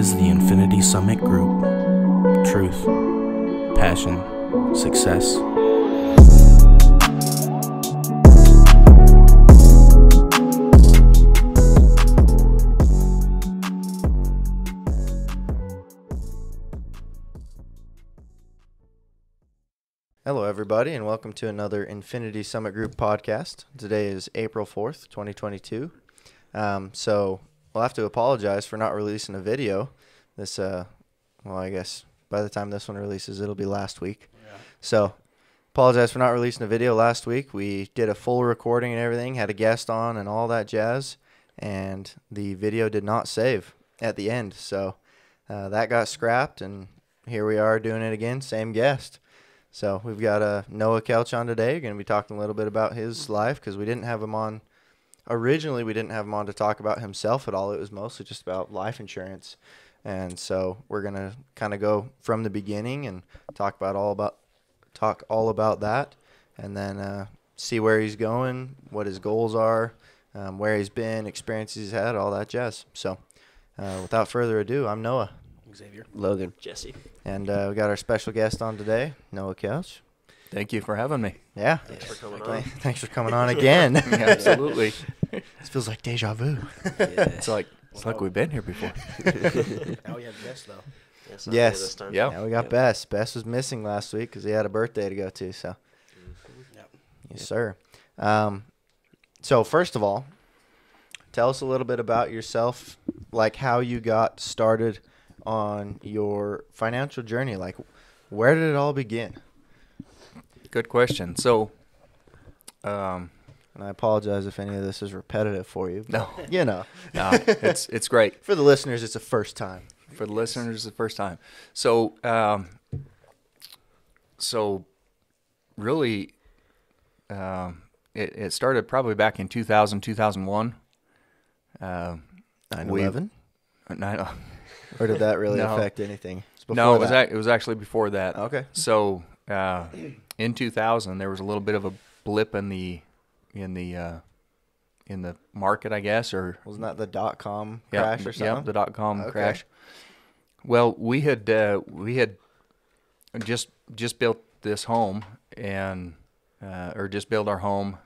is the Infinity Summit Group. Truth, passion, success. Hello, everybody, and welcome to another Infinity Summit Group podcast. Today is April 4th, 2022. So we'll have to apologize for not releasing a video. This, I guess by the time this one releases, it'll be last week. Yeah. So apologize for not releasing a video last week. We did a full recording and everything, had a guest on and all that jazz, and the video did not save at the end. So that got scrapped, and here we are doing it again, same guest. So we've got Noah Kelsch on today. We're going to be talking a little bit about his life because we didn't have him on. Originally, we didn't have him on to talk about himself at all. It was mostly just about life insurance. And so we're going to kind of go from the beginning and talk all about that, and then see where he's going, what his goals are, where he's been, experiences he's had, all that jazz. So without further ado, I'm Noah. Xavier. Logan. Jesse. And we got our special guest on today, Noah Kelsch. Thank you for having me. Yeah. Thanks for coming on. Thanks for coming on again. Yeah, absolutely. This feels like deja vu. Yeah. It's like we've been here before. Now we have guests, though. Yes. This time. Yeah. Yeah, we got Bess. Bess was missing last week because he had a birthday to go to. So, Yep. yes, sir. So first of all, tell us a little bit about yourself, like how you got started on your financial journey. Like, where did it all begin? Good question. So, And I apologize if any of this is repetitive for you. no, You know, no, it's great. for the listeners, it's a first time. For the listeners, it's the first time. So, really, it started probably back in 2000, 2001. 9/11? Or did that really No. affect anything? No, it was actually before that. Okay. So, in 2000, there was a little bit of a blip in the market, I guess, or Wasn't that the .com yeah, crash or something? Yeah, the .com Okay. crash. Well, we had just built this home and or just built our home.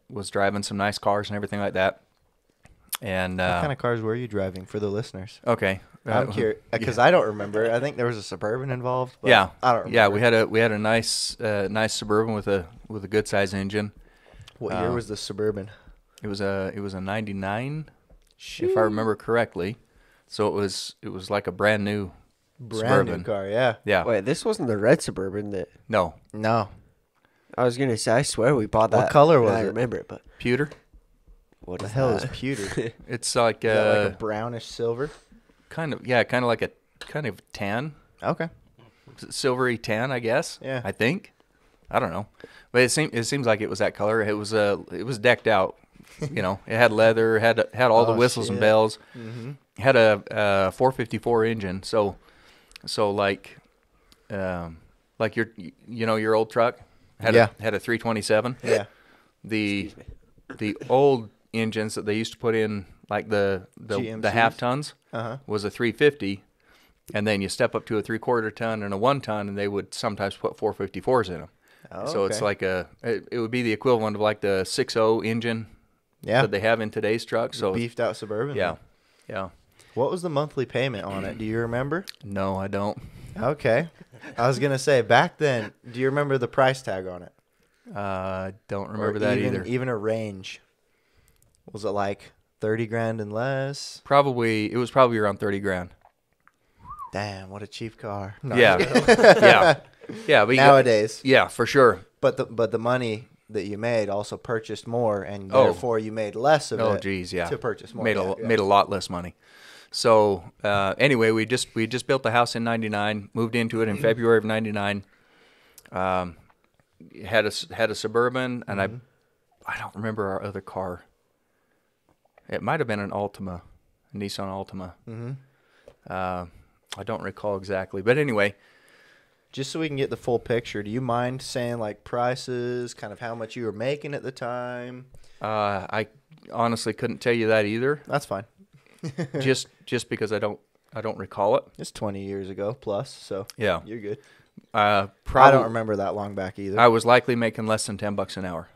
Was driving some nice cars and everything like that. And What kind of cars were you driving for the listeners? okay, I'm curious because I don't remember. I think there was a Suburban involved. But yeah, I don't remember. yeah, we had a nice Suburban with a good size engine. What year was the Suburban? It was a 99, if I remember correctly. So it was like a brand new Brand new Suburban. car, yeah. Yeah. Wait, this wasn't the red Suburban that No. No. I was gonna say. I swear we bought that. What color was I it? remember it, but Pewter. what The is hell that? is pewter? It's like Is that like a brownish silver? kind of like a kind of tan, Okay. silvery tan, I guess. Yeah. I think. I don't know, but it seems like it was that color. It was decked out. You know, it had leather, had all the Oh, whistles and shit. bells. Mm-hmm. Had a 454 engine. So like your old truck had Yeah. had a 327. Yeah. The old engines that they used to put in, like the GMCs? half tons, Uh-huh. was a 350, and then you step up to a 3/4 ton and a 1 ton, and they would sometimes put 454s in them. Oh, So it's okay. like it would be the equivalent of like the 6.0 engine Yeah. that they have in today's trucks. So Beefed out Suburban. yeah, yeah. What was the monthly payment on it? Do you remember? No, I don't. Okay. I was gonna say back then. Do you remember the price tag on it? Don't Or remember that even, either. Even a range. Was it like 30 grand and less? It was probably around 30 grand. Damn, what a cheap car. No, Yeah, yeah, yeah. But Nowadays. yeah, for sure. But the money that you made also purchased more, and Oh. therefore you made less of Oh, it geez, yeah. to purchase more. Made a lot less money. So anyway, we just built the house in '99, moved into it in February of '99. Had a Suburban, and I don't remember our other car. It might have been an Altima, a Nissan Altima. I don't recall exactly, but anyway. Just so we can get the full picture, do you mind saying like prices, kind of how much you were making at the time? I honestly couldn't tell you that either. That's fine. just because I don't I don't recall it. It's 20 years ago plus, so Yeah. you're good. Probably. I don't remember that long back either. I was likely making less than $10 an hour.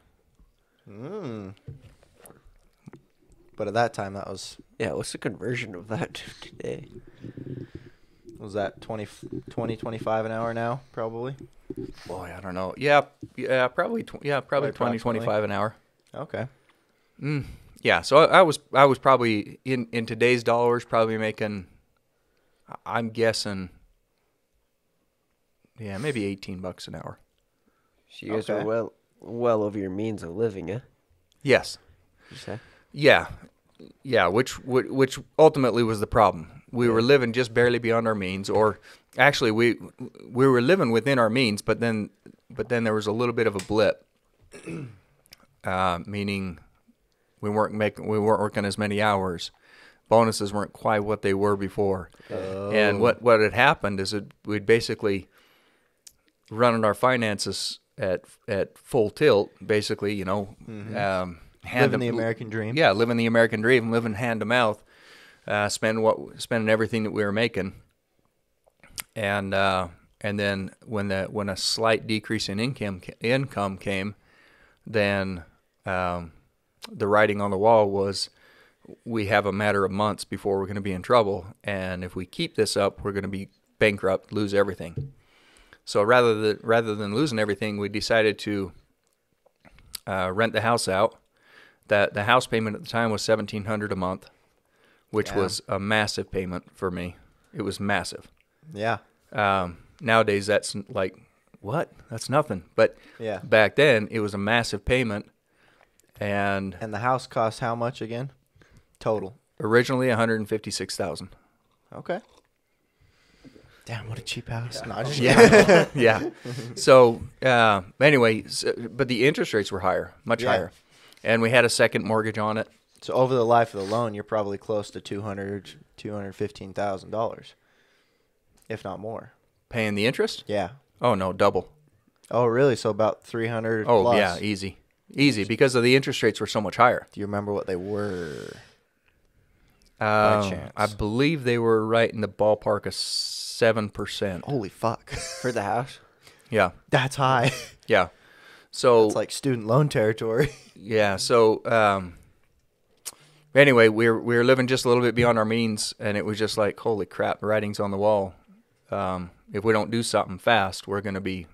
But at that time, that was Yeah, what's the conversion of that to today? that 20, 25 an hour now, probably? Boy, I don't know. Yeah, probably 20, Approximately. 25 an hour. Okay. Yeah, so I was probably in today's dollars probably making, I'm guessing, yeah, maybe $18 an hour. So you guys Okay. are well over your means of living, eh? Yes. You say? Yeah, which ultimately was the problem. We were living just barely beyond our means, or actually we were living within our means, but then there was a little bit of a blip, meaning we weren't working as many hours. Bonuses weren't quite what they were before. And what had happened is we'd basically running our finances at full tilt, basically, you know, Living the American dream. Yeah, living the American dream, living hand to mouth, spending everything that we were making, and then when a slight decrease in income came, then the writing on the wall was, we have a matter of months before we're going to be in trouble, and if we keep this up, we're going to be bankrupt, lose everything. So rather than losing everything, we decided to rent the house out. The house payment at the time was $1,700 a month, which was a massive payment for me. It was massive. Yeah. Nowadays, that's like, what? That's nothing. But Yeah. back then, it was a massive payment. And And the house cost how much again? Total. originally, $156,000. Okay. Damn, what a cheap house. No, just Yeah, yeah. So anyway, but the interest rates were higher, much Yeah. higher, and we had a second mortgage on it. So over the life of the loan, you're probably close to $215,000, if not more. Paying the interest? Yeah. Oh no, double. Oh, really? So about 300 Oh plus. yeah, easy, because of the interest rates were so much higher. Do you remember what they were? By chance. I believe they were right in the ballpark of 7%. Holy fuck. For the house? Yeah, That's high. yeah. So It's like student loan territory. yeah, so anyway, we were living just a little bit beyond our means, and it was just like, holy crap, the writing's on the wall. If we don't do something fast, we're gonna be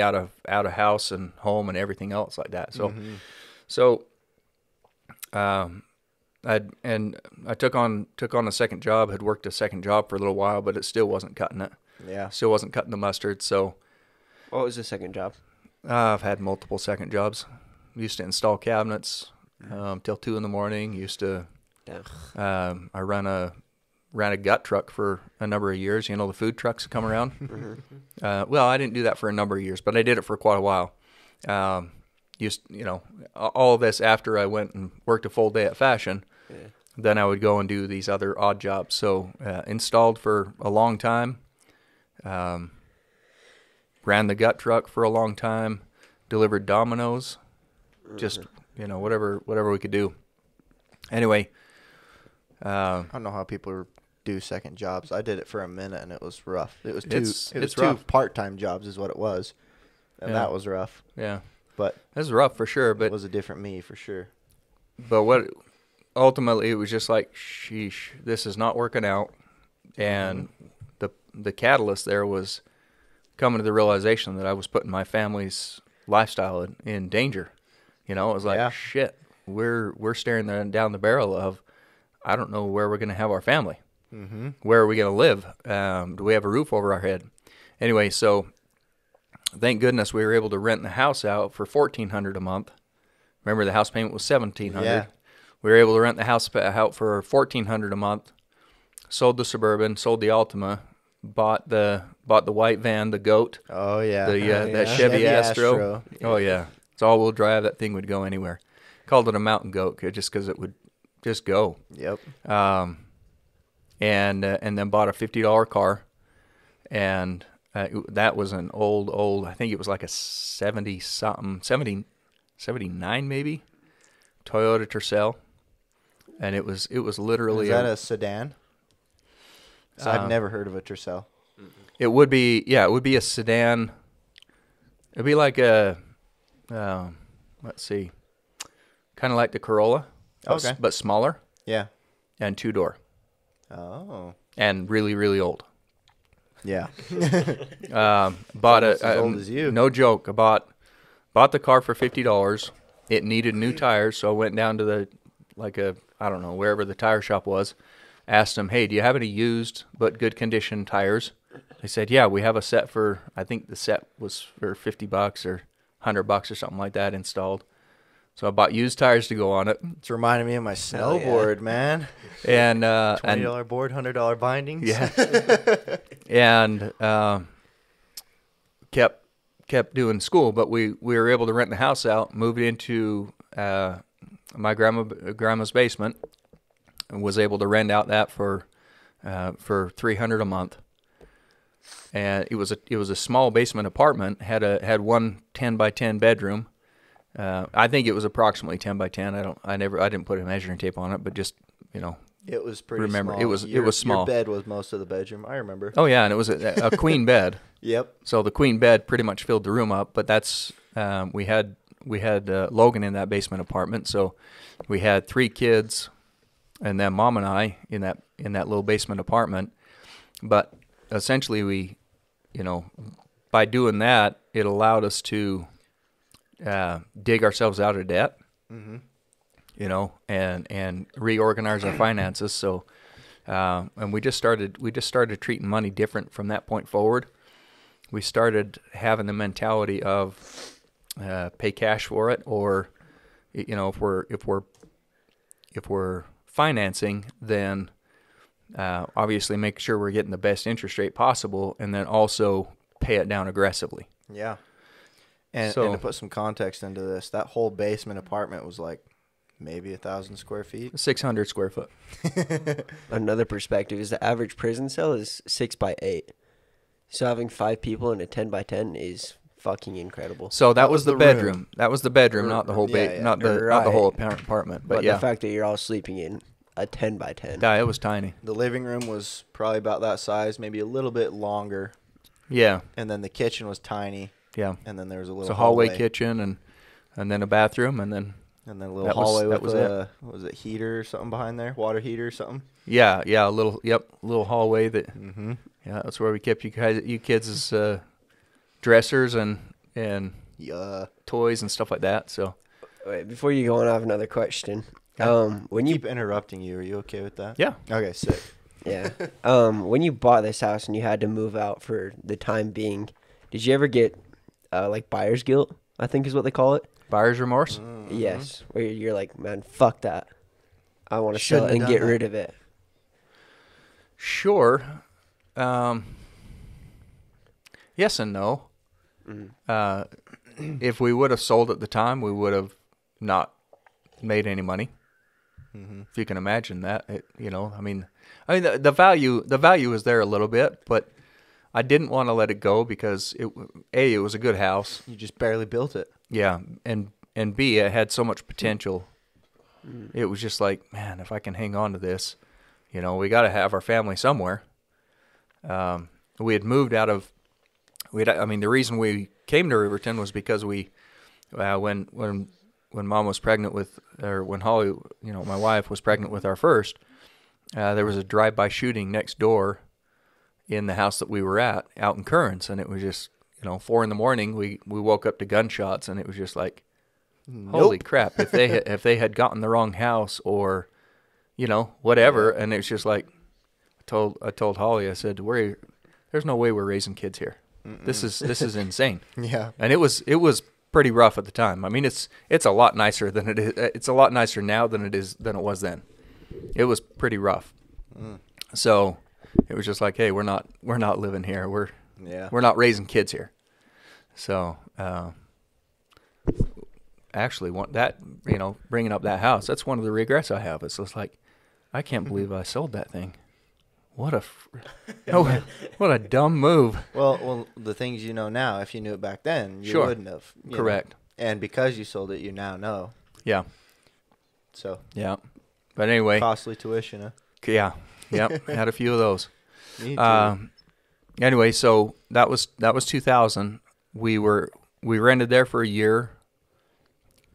out of house and home and everything else like that. So, I took on a second job. Had worked a second job for a little while, but it still wasn't cutting it. Yeah. Still wasn't cutting the mustard. So What was the second job? I've had multiple second jobs. Used to install cabinets till 2 a.m. Used to Damn. I ran a gut truck for a number of years. You know, the food trucks that come around. Well, I didn't do that for a number of years, but I did it for quite a while. All of this after I went and worked a full day at Fashion. Yeah. Then I would go and do these other odd jobs. So installed for a long time. Ran the gut truck for a long time. Delivered Domino's. Just whatever we could do. Anyway. I don't know how people do second jobs. I did it for a minute and it was rough. It was It's two rough. part-time jobs is what it was. And Yeah. that was rough. Yeah. But This was rough for sure, it but was a different me for sure. what ultimately it was just like, sheesh, this is not working out. And the catalyst there was coming to the realization that I was putting my family's lifestyle in danger. You know, it was like, Yeah. shit, we're staring down the barrel of, I don't know where we're going to have our family. Mm-hmm. Where are we going to live? Do we have a roof over our head? Anyway, so thank goodness we were able to rent the house out for $1,400 a month. Remember, the house payment was $1,700. Yeah. We were able to rent the house out for $1,400 a month. Sold the Suburban, sold the Altima, bought the white van, the Goat, Oh, yeah. that Chevy Astro. Oh yeah, it's all-wheel drive. That thing would go anywhere. Called it a mountain goat just because it would just go. Yep. And then bought a $50 car, and that was an old. I think it was like a 79 maybe, Toyota Tercel, and it was literally Is that a sedan? So I've never heard of a Tercel. It would be, yeah, it would be a sedan. It'd be like a, let's see, kind of like the Corolla, Okay. but smaller Yeah. and 2-door Oh. and really, really old. Yeah. Bought Almost as old as you. No joke. I bought the car for $50. It needed new tires, so I went down to I don't know, wherever the tire shop was. Asked them, hey, do you have any used but good condition tires? They said, yeah, we have a set for, I think the set was for $50 or $100 or something like that installed. So I bought used tires to go on it. It's reminding me of my snowboard, man. And $20 board, $100 bindings. yeah, and kept doing school, but we were able to rent the house out, moved into my grandma's basement, and was able to rent out that for $300 a month. And it was a small basement apartment, had one 10 by 10 bedroom. I think it was approximately 10 by 10. I didn't put a measuring tape on it, but just, It was pretty remember, small. it was small. Your bed was most of the bedroom. I remember. Oh yeah, and it was a queen bed. Yep. So the queen bed pretty much filled the room up, but that's we had Logan in that basement apartment, so we had 3 kids, and then Mom and I in that little basement apartment. But essentially, we, by doing that, it allowed us to dig ourselves out of debt, and reorganize our finances. So, and we just started treating money different from that point forward. We started having the mentality of pay cash for it, or if we're financing, then obviously make sure we're getting the best interest rate possible, and then also pay it down aggressively. Yeah. And to put some context into this, that whole basement apartment was like maybe 1,000 square feet. 600 square foot. Another perspective is the average prison cell is 6 by 8. So having 5 people in a 10 by 10 is fucking incredible. So that was the the bedroom. room. That was the bedroom, not the whole not the whole apartment. But yeah, the fact that you're all sleeping in a 10 by 10. yeah, it was tiny. The living room was probably about that size, maybe a little bit longer. Yeah, And then the kitchen was tiny. yeah. And then there was a little It's a hallway kitchen and then a bathroom and then And then a little That was- hallway that with was a, what was it, heater or something behind there? Water heater or something? a little hallway that Mm-hmm. that's where we kept you kids' dressers and Yeah. toys and stuff like that. So Wait, before you go on, I have another question. Okay. When you Keep interrupting you. Are you okay with that? yeah, Okay, sick. Yeah. When you bought this house and you had to move out for the time being, did you ever get like buyer's guilt, I think is what they call it? buyer's remorse. Mm-hmm. Yes. Where you're like, man, fuck that. I want to sell Shouldn't it and have get done that. rid of it. Sure. Yes and no. If we would have sold at the time, we would have not made any money. Mm-hmm. If you can imagine that, the value is there a little bit, but I didn't want to let it go because it was a good house. You just barely built it. Yeah, and B, it had so much potential. It was just like, man, if I can hang on to this, we got to have our family somewhere. We had moved out of, the reason we came to Riverton was because we, when Mom was pregnant with, or when Holly, my wife was pregnant with our first, there was a drive-by shooting next door in the house that we were at, out in Currents, and it was just, 4 a.m. We woke up to gunshots, and it was just like, holy crap! If they had gotten the wrong house, or, whatever, and it's just like, I told Holly, I said, there's no way we're raising kids here. This is insane. Yeah. And it was pretty rough at the time. I mean, it's a lot nicer than it is. It's a lot nicer now than it was then. It was pretty rough. So it was just like, hey, we're not living here. We're not raising kids here. So actually, bringing up that house, that's one of the regrets I have. It's just like, I can't believe I sold that thing. What a dumb move. Well, the things you know now, if you knew it back then, you Sure. wouldn't have. Correct. And because you sold it, you now know. Yeah. So Yeah. But anyway, costly tuition, huh? yeah. Yep. Had a few of those. Me too. Anyway, so that was 2000. We rented there for a year.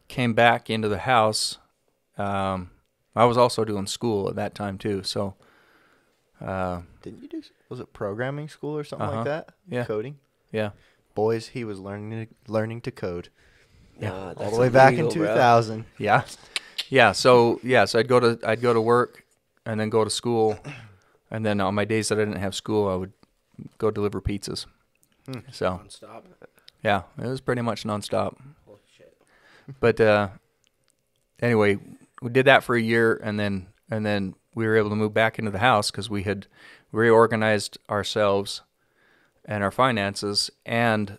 Came back into the house. I was also doing school at that time too. So, Didn't you do? Was it programming school or something like Uh-huh. that? Yeah. Coding. yeah, Boys, he was learning to code Yeah. all that's the way back in illegal, bro. 2000. yeah. So I'd go to work and then go to school, and then on my days that I didn't have school, I would go deliver pizzas. So Non-stop. yeah, it was pretty much nonstop. Holy shit. But anyway, we did that for a year, and then we were able to move back into the house because we had reorganized ourselves and our finances, and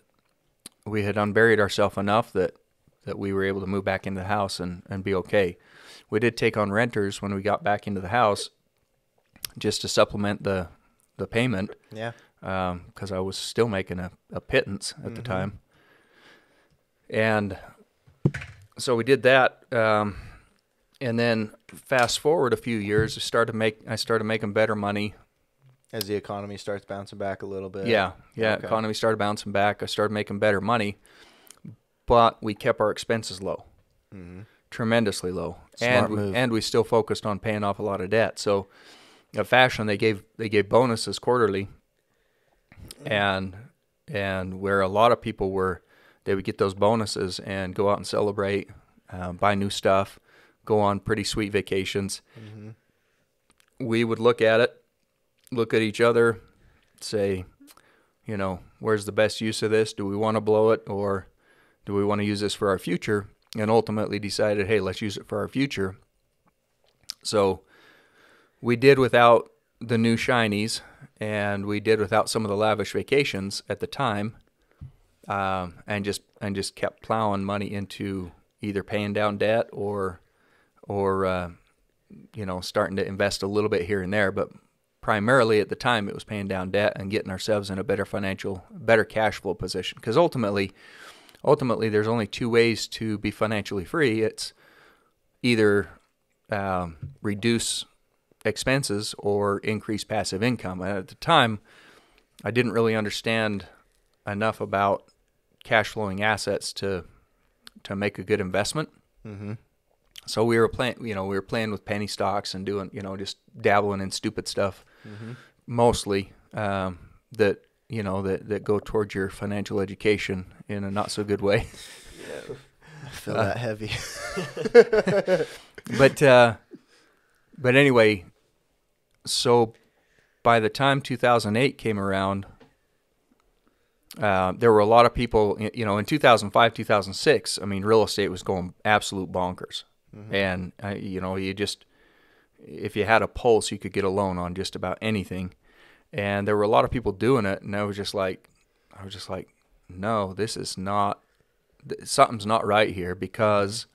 we had unburied ourselves enough that we were able to move back into the house and be okay. We did take on renters when we got back into the house just to supplement the payment, Yeah. because I was still making a pittance at the time. And so we did that, and then fast forward a few years, I started making better money. As the economy starts bouncing back a little bit. Yeah, Okay. economy started bouncing back. I started making better money, but we kept our expenses low, tremendously low, Smart move. and we still focused on paying off a lot of debt. So, at Fashion, they gave bonuses quarterly, and where a lot of people they would get those bonuses and go out and celebrate, buy new stuff, go on pretty sweet vacations. We would look at each other, say, where's the best use of this? Do we want to blow it, or do we want to use this for our future? And ultimately decided, hey, let's use it for our future. So we did without the new shinies, and we did without some of the lavish vacations at the time, and just kept plowing money into either paying down debt or starting to invest a little bit here and there. But primarily at the time, it was paying down debt and getting ourselves in a better cash flow position. Because ultimately, there's only two ways to be financially free. It's either reduce expenses or increase passive income. And at the time, I didn't really understand enough about cash flowing assets to make a good investment. So we were playing with penny stocks and doing, just dabbling in stupid stuff, mostly that go towards your financial education in a not so good way. I feel that heavy. But anyway, so by the time 2008 came around, there were a lot of people, in 2005, 2006, I mean, real estate was going absolute bonkers. And, you just, if you had a pulse, you could get a loan on just about anything. And there were a lot of people doing it. And I was just like, no, this is not, something's not right here because,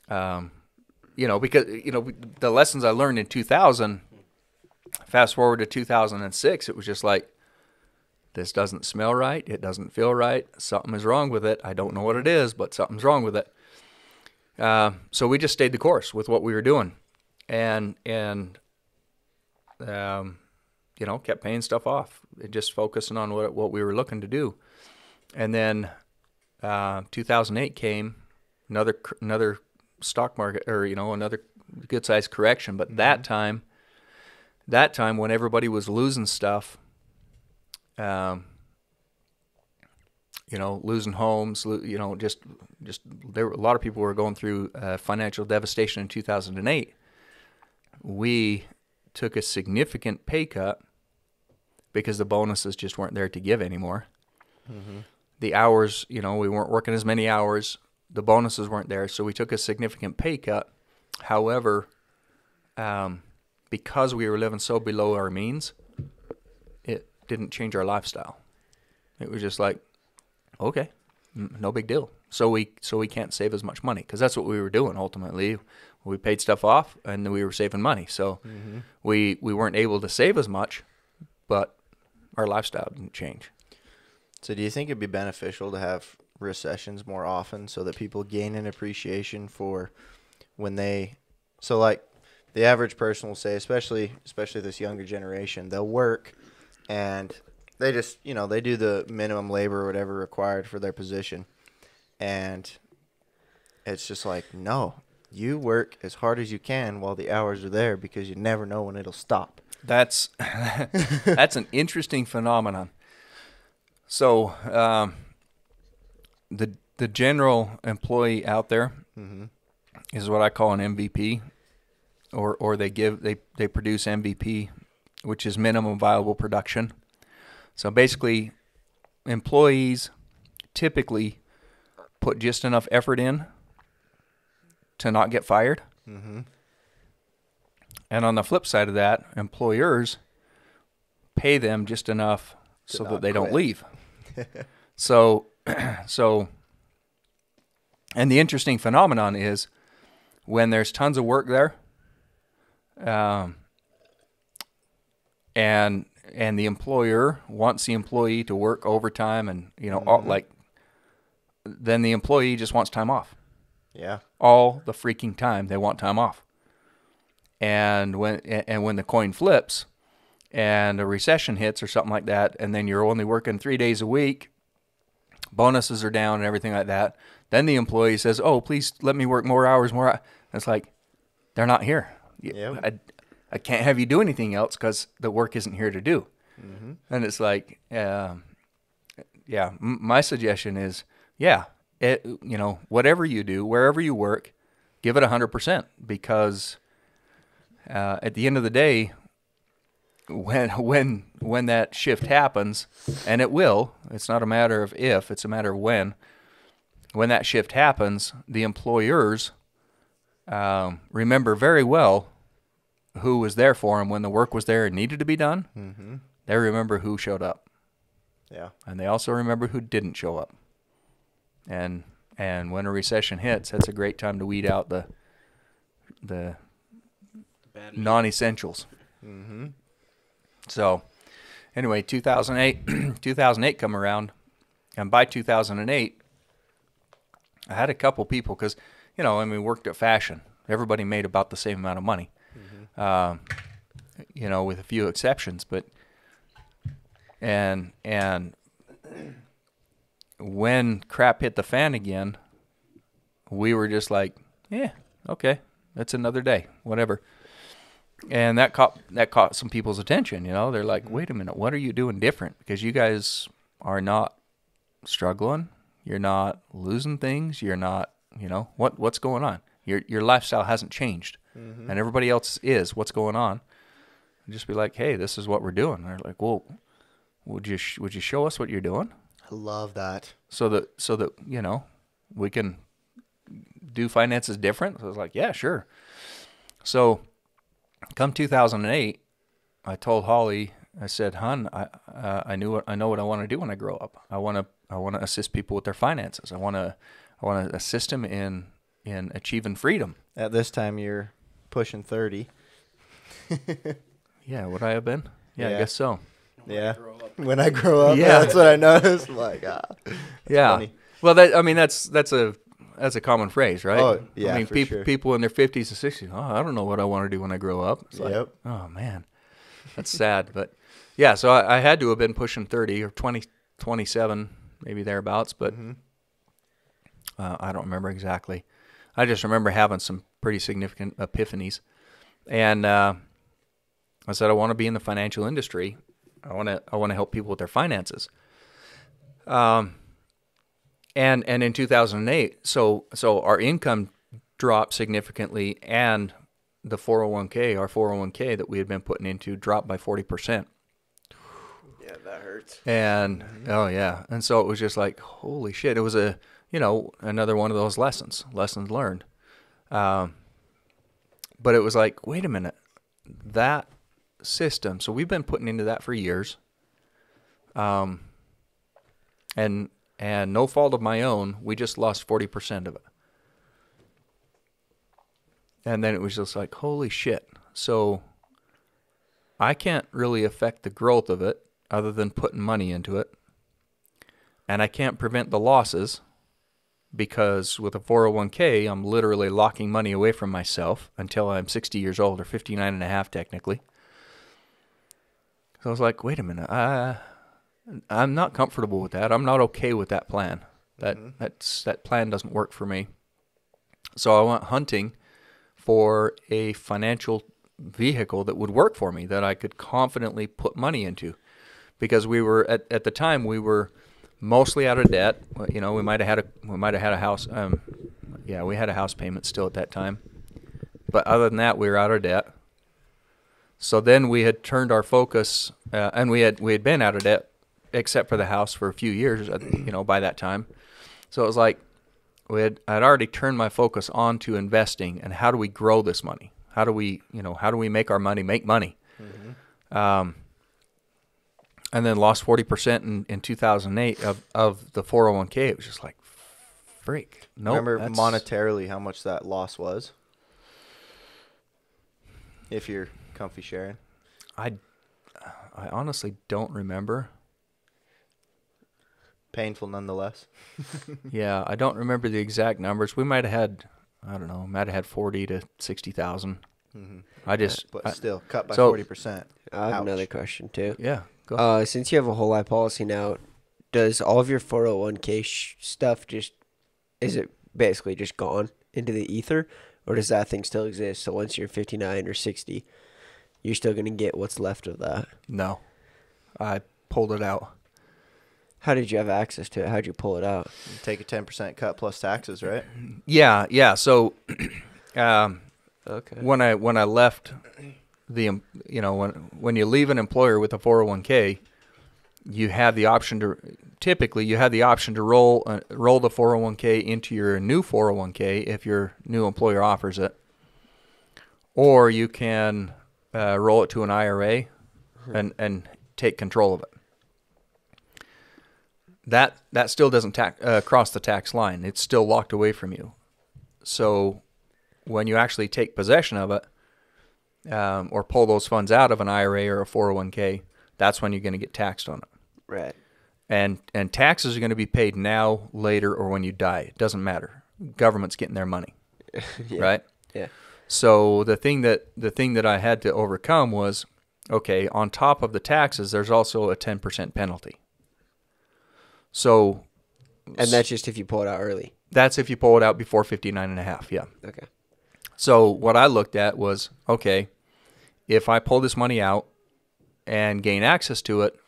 the lessons I learned in 2000, fast forward to 2006, it was just like, this doesn't smell right. It doesn't feel right. Something is wrong with it. I don't know what it is, but something's wrong with it. So we just stayed the course with what we were doing, and kept paying stuff off, just focusing on what we were looking to do. And then 2008 came, another stock market, or another good sized correction. But that time when everybody was losing stuff, losing homes, just there were a lot of people were going through financial devastation in 2008. We took a significant pay cut because the bonuses just weren't there to give anymore. The hours, we weren't working as many hours. The bonuses weren't there, so we took a significant pay cut. However, because we were living so below our means, it didn't change our lifestyle. It was just like, okay, no big deal. So we can't save as much money because that's what we were doing ultimately. We paid stuff off and then we were saving money. So we weren't able to save as much, but our lifestyle didn't change. So do you think it'd be beneficial to have recessions more often so that people gain an appreciation for when they the average person will say, especially this younger generation, they'll work and they just, they do the minimum labor or whatever required for their position. And it's just like, no, you work as hard as you can while the hours are there because you never know when it'll stop. That's an interesting phenomenon. So the general employee out there is what I call an MVP, or they produce MVP, which is minimum viable production. So basically, employees typically put just enough effort in to not get fired. Mm-hmm. And on the flip side of that, employers pay them just enough so that they don't leave. So, and the interesting phenomenon is when there's tons of work there, and the employer wants the employee to work overtime and, then the employee just wants time off. Yeah. All the freaking time they want time off. And when the coin flips and a recession hits or something like that, and then you're only working 3 days a week, bonuses are down and everything like that, then the employee says, oh, please let me work more hours, more. And it's like, they're not here. Yep. I can't have you do anything else because the work isn't here to do. Mm-hmm. And it's like, my suggestion is, whatever you do, wherever you work, give it 100%, because at the end of the day, when that shift happens, and it will, it's not a matter of if, it's a matter of when that shift happens, the employers remember very well who was there for them when the work was there and needed to be done. Mm-hmm. They remember who showed up. Yeah. And they also remember who didn't show up. And when a recession hits, that's a great time to weed out the non-essentials. Mm-hmm. So anyway, 2008 come around, and by 2008, I had a couple people, because, worked at fashion. Everybody made about the same amount of money, with a few exceptions. But and when crap hit the fan again, we were just like, yeah, okay, that's another day, whatever. And that caught some people's attention. They're like, wait a minute, what are you doing different? Because you guys are not struggling, you're not losing things, you're not, what's going on? Your lifestyle hasn't changed, and everybody else is. What's going on? And just be like, hey, this is what we're doing. And they're like, well, would you show us what you're doing? I love that. So that we can do finances different. So I was like, yeah, sure. So come 2008, I told Holly, I said, "Hun, I know what I want to do when I grow up. I want to assist people with their finances. I want to assist them in achieving freedom." At this time, you're pushing 30. Yeah, would I have been? Yeah, I Yeah. guess so. Yeah. When I grow up, Yeah. that's what I noticed. I'm like, Yeah. funny. Well, that's a common phrase, right? Oh, yeah, I mean, for sure. people in their 50s and 60s, I don't know what I want to do when I grow up. It's like, Yep. oh, man, that's sad. But, yeah, so I had to have been pushing 30 or 20, 27, maybe thereabouts, but I don't remember exactly. I just remember having some pretty significant epiphanies. And I said, I want to be in the financial industry. I want to help people with their finances. And in 2008, so our income dropped significantly, and the 401k, our 401k that we had been putting into, dropped by 40%. Yeah, that hurts. And oh yeah, and so it was just like, holy shit! It was another one of those lessons learned. But it was like, wait a minute, that system. So we've been putting into that for years. And no fault of my own, we just lost 40% of it. And then it was just like, holy shit. So I can't really affect the growth of it other than putting money into it. And I can't prevent the losses because with a 401k, I'm literally locking money away from myself until I'm 60 years old, or 59 and a half technically. So I was like, wait a minute, I'm not comfortable with that. I'm not okay with that plan. That plan doesn't work for me. So I went hunting for a financial vehicle that would work for me, that I could confidently put money into, because we were at the time we were mostly out of debt. You know, we might have had a house. We had a house payment still at that time, but other than that, we were out of debt. So then we had turned our focus, and we had been out of debt except for the house for a few years. You know, by that time, so it was like I'd already turned my focus on to investing and how do we grow this money? How do we make our money make money? And then lost 40% in 2008 of the 401k. It was just like, freak. No, Remember monetarily how much that loss was? If you're comfy sharing. I honestly don't remember. Painful nonetheless. Yeah, I don't remember the exact numbers. We might have had 40 to 60,000. But still, cut by so- 40%. I have Ouch. another question too. Yeah, go. Since you have a whole life policy now, does all of your 401k stuff is it basically just gone into the ether, or does that thing still exist? So once you're 59 or 60, you're still going to get what's left of that. No, I pulled it out. How did you have access to it? How'd you pull it out? Take a 10% cut plus taxes, right? Yeah. So, Okay. when I left when you leave an employer with a 401k, you have the option to roll the 401k into your new 401k if your new employer offers it, or you can roll it to an IRA and take control of it. That still doesn't cross the tax line. It's still locked away from you. So when you actually take possession of it, or pull those funds out of an IRA or a 401k, that's when you're going to get taxed on it. Right. And taxes are going to be paid now, later, or when you die. It doesn't matter. Government's getting their money, Yeah. right? Yeah. So the thing that I had to overcome was, okay, on top of the taxes, there's also a 10% penalty. So, And that's just if you pull it out early. that's if you pull it out before 59 and a half. Yeah. Okay. So what I looked at was, okay, if I pull this money out and gain access to it,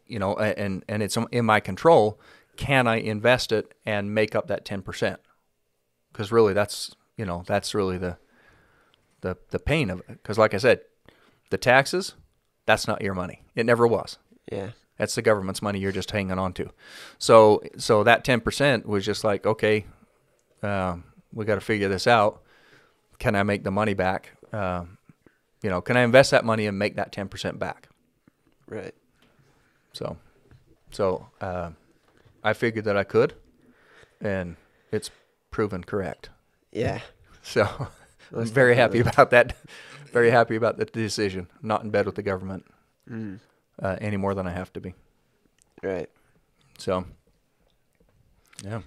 and it's in my control, can I invest it and make up that 10%? Because really, that's really the pain of it. Because like I said, the taxes, that's not your money. It never was. Yeah. That's the government's money you're just hanging on to. So that 10% was just like, okay, we got to figure this out. Can I make the money back? Can I invest that money and make that 10% back? Right. So I figured that I could, and it's proven correct. Yeah. So I'm very happy about that. Very happy about the decision. I'm not in bed with the government any more than I have to be. Right. So, yeah.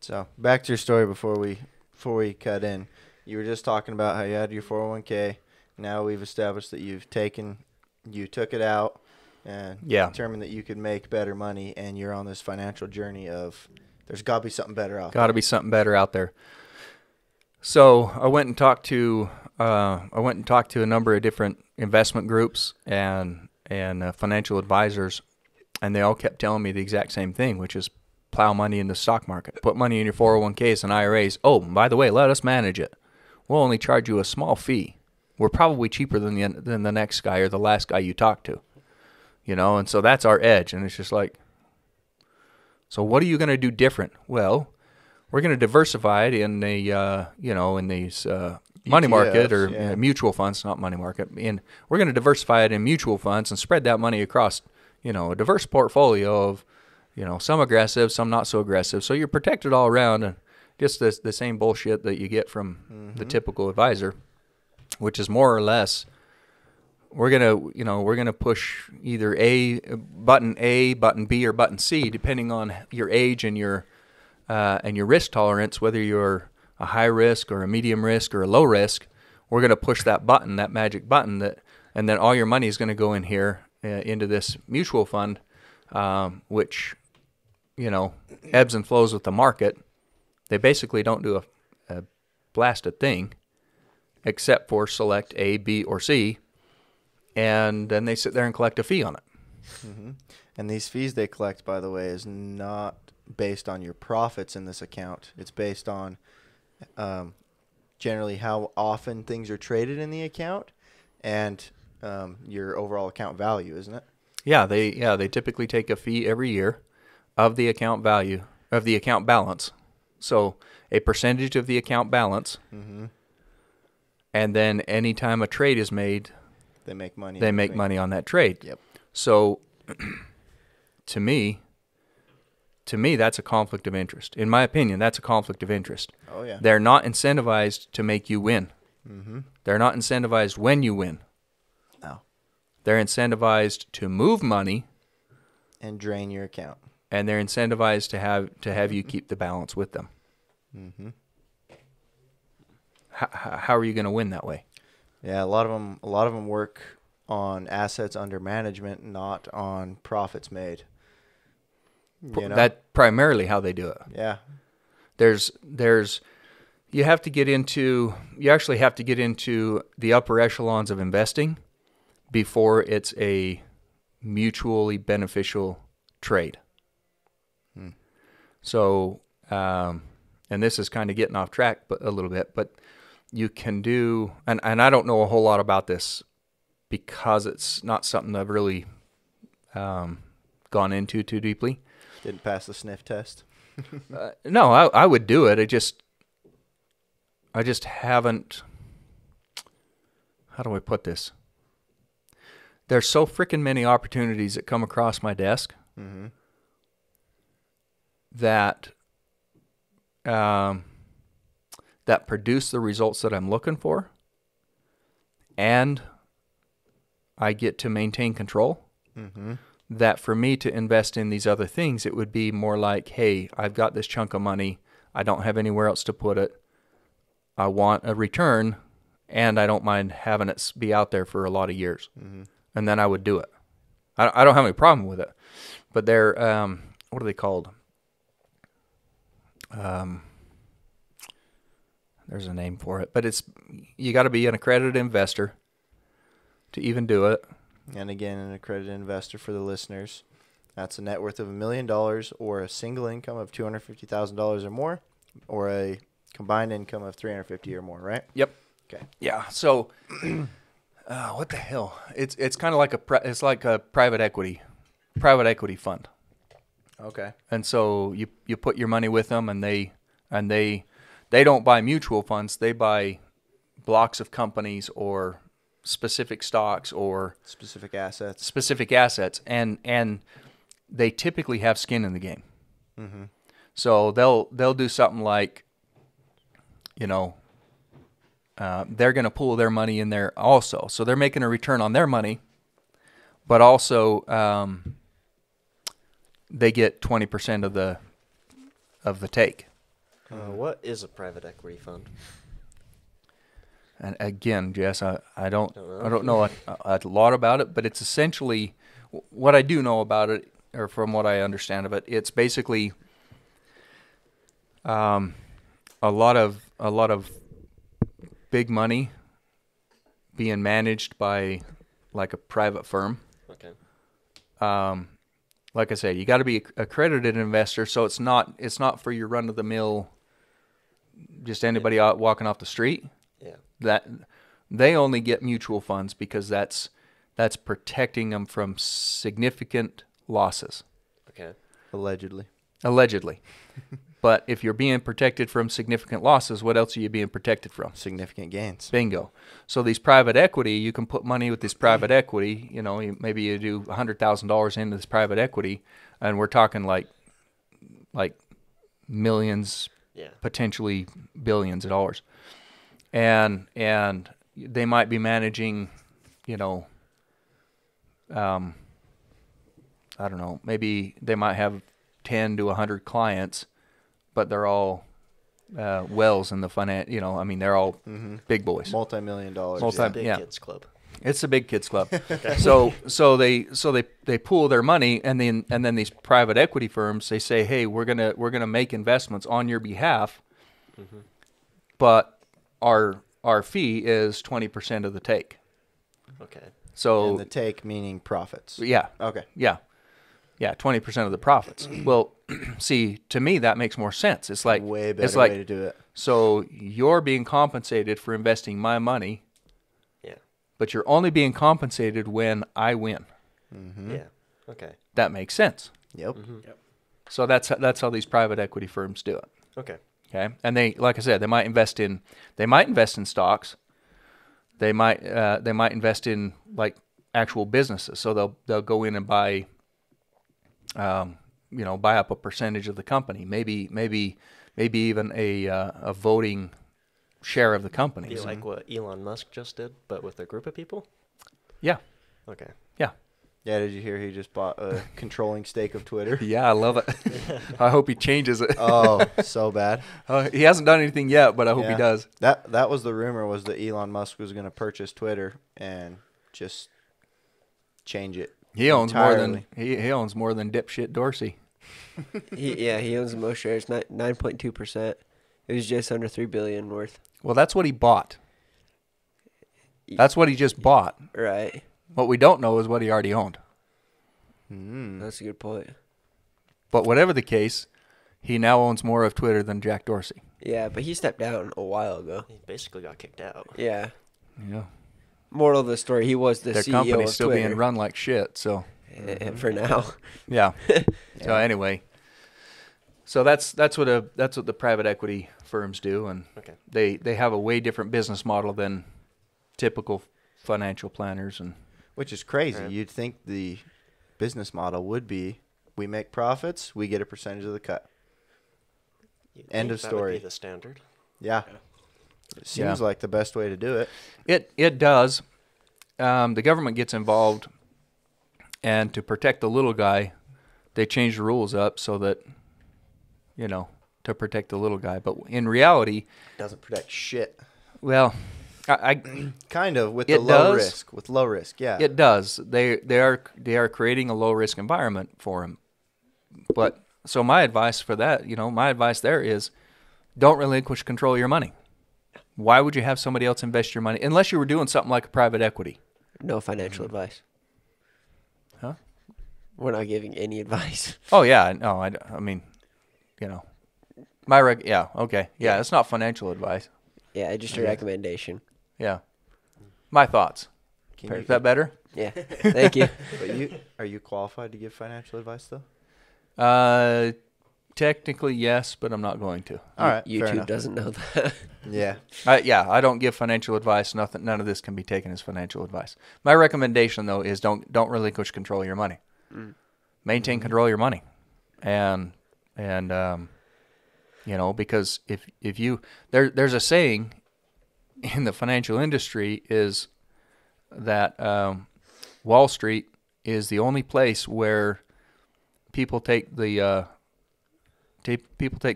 So back to your story before we cut in. You were just talking about how you had your 401k. Now we've established that you took it out and determined that you could make better money, and you're on this financial journey of there's got to be something better out there. Got to be something better out there. So I went and talked to a number of different investment groups and financial advisors, and they all kept telling me the exact same thing, which is plow money in the stock market, put money in your 401ks and IRAs. Oh, by the way, let us manage it. We'll only charge you a small fee. We're probably cheaper than the next guy or the last guy you talk to, and so that's our edge. And it's just like, so what are you going to do different? Well, we're going to diversify it in in these money market or mutual funds, not money market. And we're going to diversify it in mutual funds and spread that money across, a diverse portfolio of, some aggressive, some not so aggressive. So you're protected all around, and just the same bullshit that you get from the typical advisor, which is more or less, we're gonna push either button A, button B, or button C, depending on your age and your and your risk tolerance, whether you're a high risk or a medium risk or a low risk, we're going to push that button, that magic button, and then all your money is going to go in here into this mutual fund, which, ebbs and flows with the market. They basically don't do a blasted thing except for select A, B, or C, and then they sit there and collect a fee on it. Mm-hmm. And these fees they collect, by the way, is not based on your profits in this account. It's based on generally how often things are traded in the account and your overall account value, isn't it? Yeah, they typically take a fee every year of the account value, of the account balance. So a percentage of the account balance, Mm-hmm. and then anytime a trade is made, They make money. they make money on that trade. Yep. So to me, that's a conflict of interest. In my opinion, that's a conflict of interest. Oh, yeah. They're not incentivized to make you win. Mm-hmm. They're not incentivized when you win. No. They're incentivized to move money, And drain your account. and they're incentivized to have you keep the balance with them. Mm-hmm. How are you going to win that way? Yeah, a lot of them work on assets under management, not on profits made. That's primarily how they do it. Yeah. You actually have to get into the upper echelons of investing before it's a mutually beneficial trade. So, and this is kind of getting off track a little bit, but you can do, and I don't know a whole lot about this because it's not something I've really gone into too deeply. Didn't pass the sniff test. No, I would do it. I just haven't. How do I put this? There's so freaking many opportunities that come across my desk Mm-hmm. that that produce the results that I'm looking for, and I get to maintain control. Mm-hmm. That for me to invest in these other things, it would be more like, hey, I've got this chunk of money. I don't have anywhere else to put it. I want a return, and I don't mind having it be out there for a lot of years. Mm-hmm. And then I would do it. I don't have any problem with it. But they're, what are they called? There's a name for it. But you got to be an accredited investor to even do it. And again, an accredited investor for the listeners. That's a net worth of $1 million or a single income of $250,000 or more, or a combined income of $350,000 or more, right? Yep. Okay. Yeah. So, what the hell? It's kind of like a private equity fund. Okay. And so you put your money with them, and they don't buy mutual funds. They buy blocks of companies or specific stocks or Specific assets. and they typically have skin in the game. Mm-hmm. So they'll do something like, they're going to pool their money in there also. So they're making a return on their money, but also they get 20% of the take. What is a private equity fund? And again, Jess, I don't Don't know a lot about it, but it's essentially what I do know about it, or from what I understand of it, it's basically a lot of big money being managed by like a private firm. Okay. Like I said, you got to be accredited investor, so it's not for your run of the mill, just anybody out walking off the street. Yeah. That they only get mutual funds because that's protecting them from significant losses, Okay. Allegedly. allegedly. But if you're being protected from significant losses, what else are you being protected from? Significant gains. Bingo. So these private equity, you can put money with this private equity. Maybe you do $100,000 into this private equity, and we're talking like millions, Yeah. potentially billions of dollars. And they might be managing, I don't know, maybe they might have 10 to 100 clients but they're all wells in the I mean, they're all big boys. Multi-million dollars. Multi- Big yeah. kids club. It's a big kids club. So they pool their money, and then these private equity firms, they say, hey, we're gonna make investments on your behalf, but our fee is 20% of the take. Okay. So And the take meaning profits. yeah, Okay. yeah, 20% of the profits. Well, see, to me that makes more sense. It's like Way better it's like, way to do it. so you're being compensated for investing my money, Yeah. but you're only being compensated when I win. Yeah. Okay. That makes sense. Yep. So that's how these private equity firms do it. Okay. Okay, and they, like I said, they might invest in stocks. They might invest in like actual businesses. So they'll go in and buy, buy up a percentage of the company. Maybe even a voting share of the company. Be like what Elon Musk just did, but with a group of people. Yeah, Okay. yeah, Yeah, did you hear he just bought a controlling stake of Twitter? yeah. I love it. I hope he changes it. Oh, so bad. He hasn't done anything yet, but I hope he Yeah. does. That was the rumor, was that Elon Musk was going to purchase Twitter and just change it. He owns more entirely. than he owns more than dipshit Dorsey. He owns the most shares, 9.2%. It was just under $3 billion worth. Well, that's what he bought. That's what he just bought. Right. What we don't know is what he already owned. That's a good point. But whatever the case, he now owns more of Twitter than Jack Dorsey. Yeah, but he stepped down a while ago. He basically got kicked out. Yeah. Yeah. Moral of the story: he was the Their CEO company's of still Twitter. being run like shit, so For now. yeah. So anyway, so that's what the private equity firms do, and Okay. they have a way different business model than typical financial planners. And Which is crazy. Right. You'd think the business model would be, we make profits, we get a percentage of the cut. You'd End think of that story. would be the standard. Yeah. It seems like the best way to do it. It does. The government gets involved, and to protect the little guy, they change the rules up so that, to protect the little guy. But in reality, Doesn't protect shit. well, I Kind of with It the low does. risk. With low risk, yeah. it does. They are creating a low risk environment for him. But so my advice for that, my advice there is, don't relinquish control of your money. Why would you have somebody else invest your money unless you were doing something like a private equity? No financial advice. Huh? We're not giving any advice. Oh yeah, no, I mean, okay, yeah, it's not financial advice. Yeah, just a recommendation. Yeah, my thoughts. Can you- Is that better? Yeah. Thank you. But are you qualified to give financial advice though? Technically yes, but I'm not going to. All right, fair YouTube enough. doesn't know that. Yeah. I don't give financial advice. None of this can be taken as financial advice. My recommendation though is don't relinquish control of your money. Maintain control of your money, and because if you there's a saying in the financial industry is that Wall Street is the only place where people take the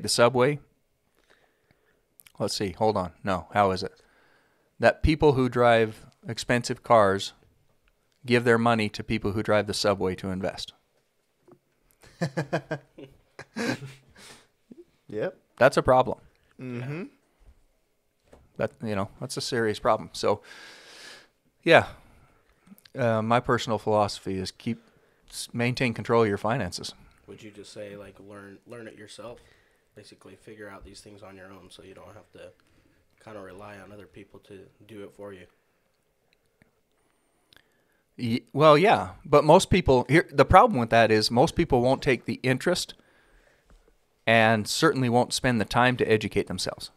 subway. Let's see. Hold on. No. How is it? That people who drive expensive cars give their money to people who drive the subway to invest. Yep. That's a problem. Mm-hmm. That's a serious problem. So, yeah, my personal philosophy is maintain control of your finances. Would you just say like learn it yourself? Basically, figure out these things on your own, so you don't have to kind of rely on other people to do it for you. Well, yeah, but most people the problem with that is most people won't take the interest and certainly won't spend the time to educate themselves.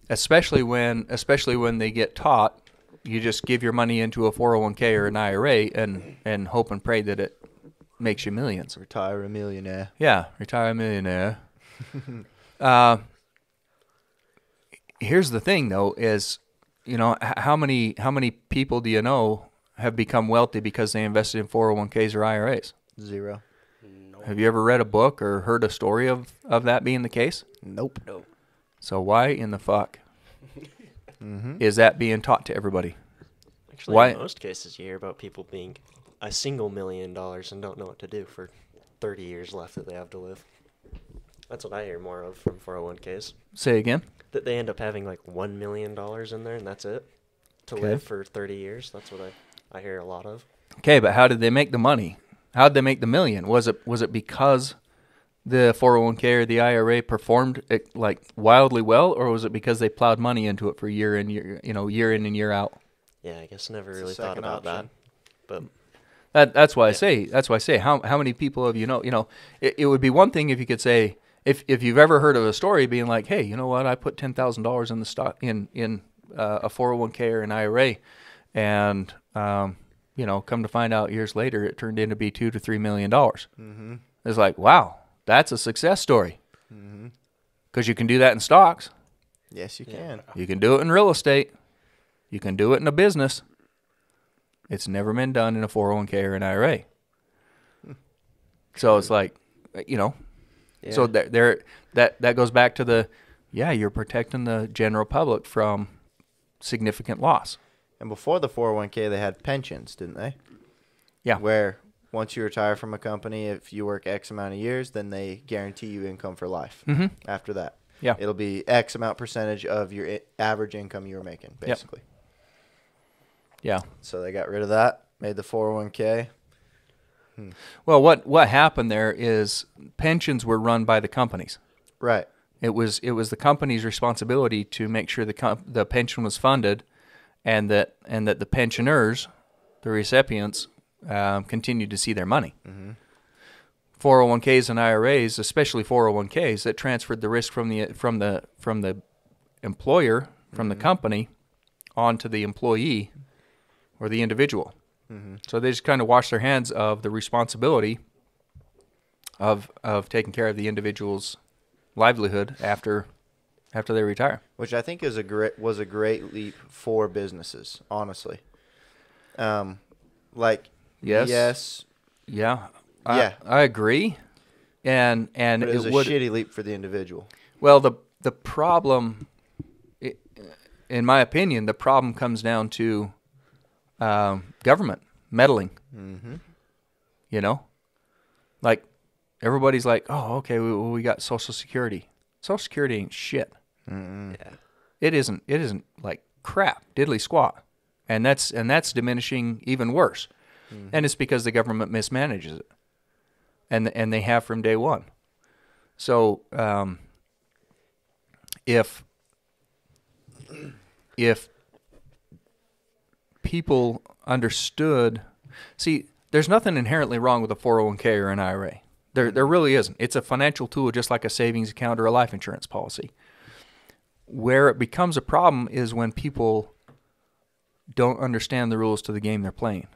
Especially when they get taught, you just give your money into a 401k or an IRA and hope and pray that it makes you millions. Retire a millionaire. Yeah, retire a millionaire. Here's the thing, though, is how many people do you know have become wealthy because they invested in 401ks or IRAs? Zero. No. Have you ever read a book or heard a story of that being the case? Nope. So why in the fuck Mm-hmm. is that being taught to everybody? Actually, Why- in most cases, you hear about people being a single $1 million and don't know what to do for 30 years left that they have to live. That's what I hear more of from 401ks. Say again? That they end up having like $1 million in there and that's it to Okay. live for 30 years. That's what I hear a lot of. Okay, but how did they make the money? How did they make the million? Was it because the 401k or the IRA performed like wildly well, or was it because they plowed money into it for year in and year out? Yeah, I guess never It's the really thought second about option. that. But That's why I say how many people have it would be one thing if you could say if you've ever heard of a story being like, hey, you know what, I put $10,000 in the stock in a 401k or an IRA, and come to find out years later it turned in to be $2 to $3 million. Mm-hmm. It's like, wow, that's a success story, Mm-hmm. because you can do that in stocks, Yes, you Yeah. can. you can do it in real estate, you can do it in a business. It's never been done in a 401k or an IRA. So it's like, Yeah. so that goes back to you're protecting the general public from significant loss. And before the 401k, they had pensions, didn't they? Yeah. Where once you retire from a company, if you work X amount of years, then they guarantee you income for life. Mm-hmm. After that, Yeah. it'll be X amount percentage of your average income you were making, basically. Yeah. So they got rid of that, made the 401k. Well, what happened there is pensions were run by the companies. Right. It was the company's responsibility to make sure the pension was funded, and that the pensioners, the recipients, continued to see their money. Mm-hmm. 401ks and IRAs, especially 401ks, that transferred the risk from the employer, from the company, onto the employee or the individual. Mm-hmm. So they just kind of wash their hands of the responsibility of taking care of the individual's livelihood after they retire. Which I think was a great leap for businesses, honestly. Yes. Yes, Yeah. Yeah. I agree. And but it was a would shitty leap for the individual. well the problem, in my opinion, the problem comes down to government meddling. Mm-hmm. Like everybody's like, oh, okay, we got Social Security. Social Security ain't shit. Mm-hmm. Yeah. It isn't like crap, diddly squat, and that's diminishing even worse. Mm-hmm. And it's because the government mismanages it, and they have from day one. So if people understood, see, there's nothing inherently wrong with a 401k or an IRA. There really isn't. It's a financial tool just like a savings account or a life insurance policy. Where it becomes a problem is when people don't understand the rules to the game they're playing.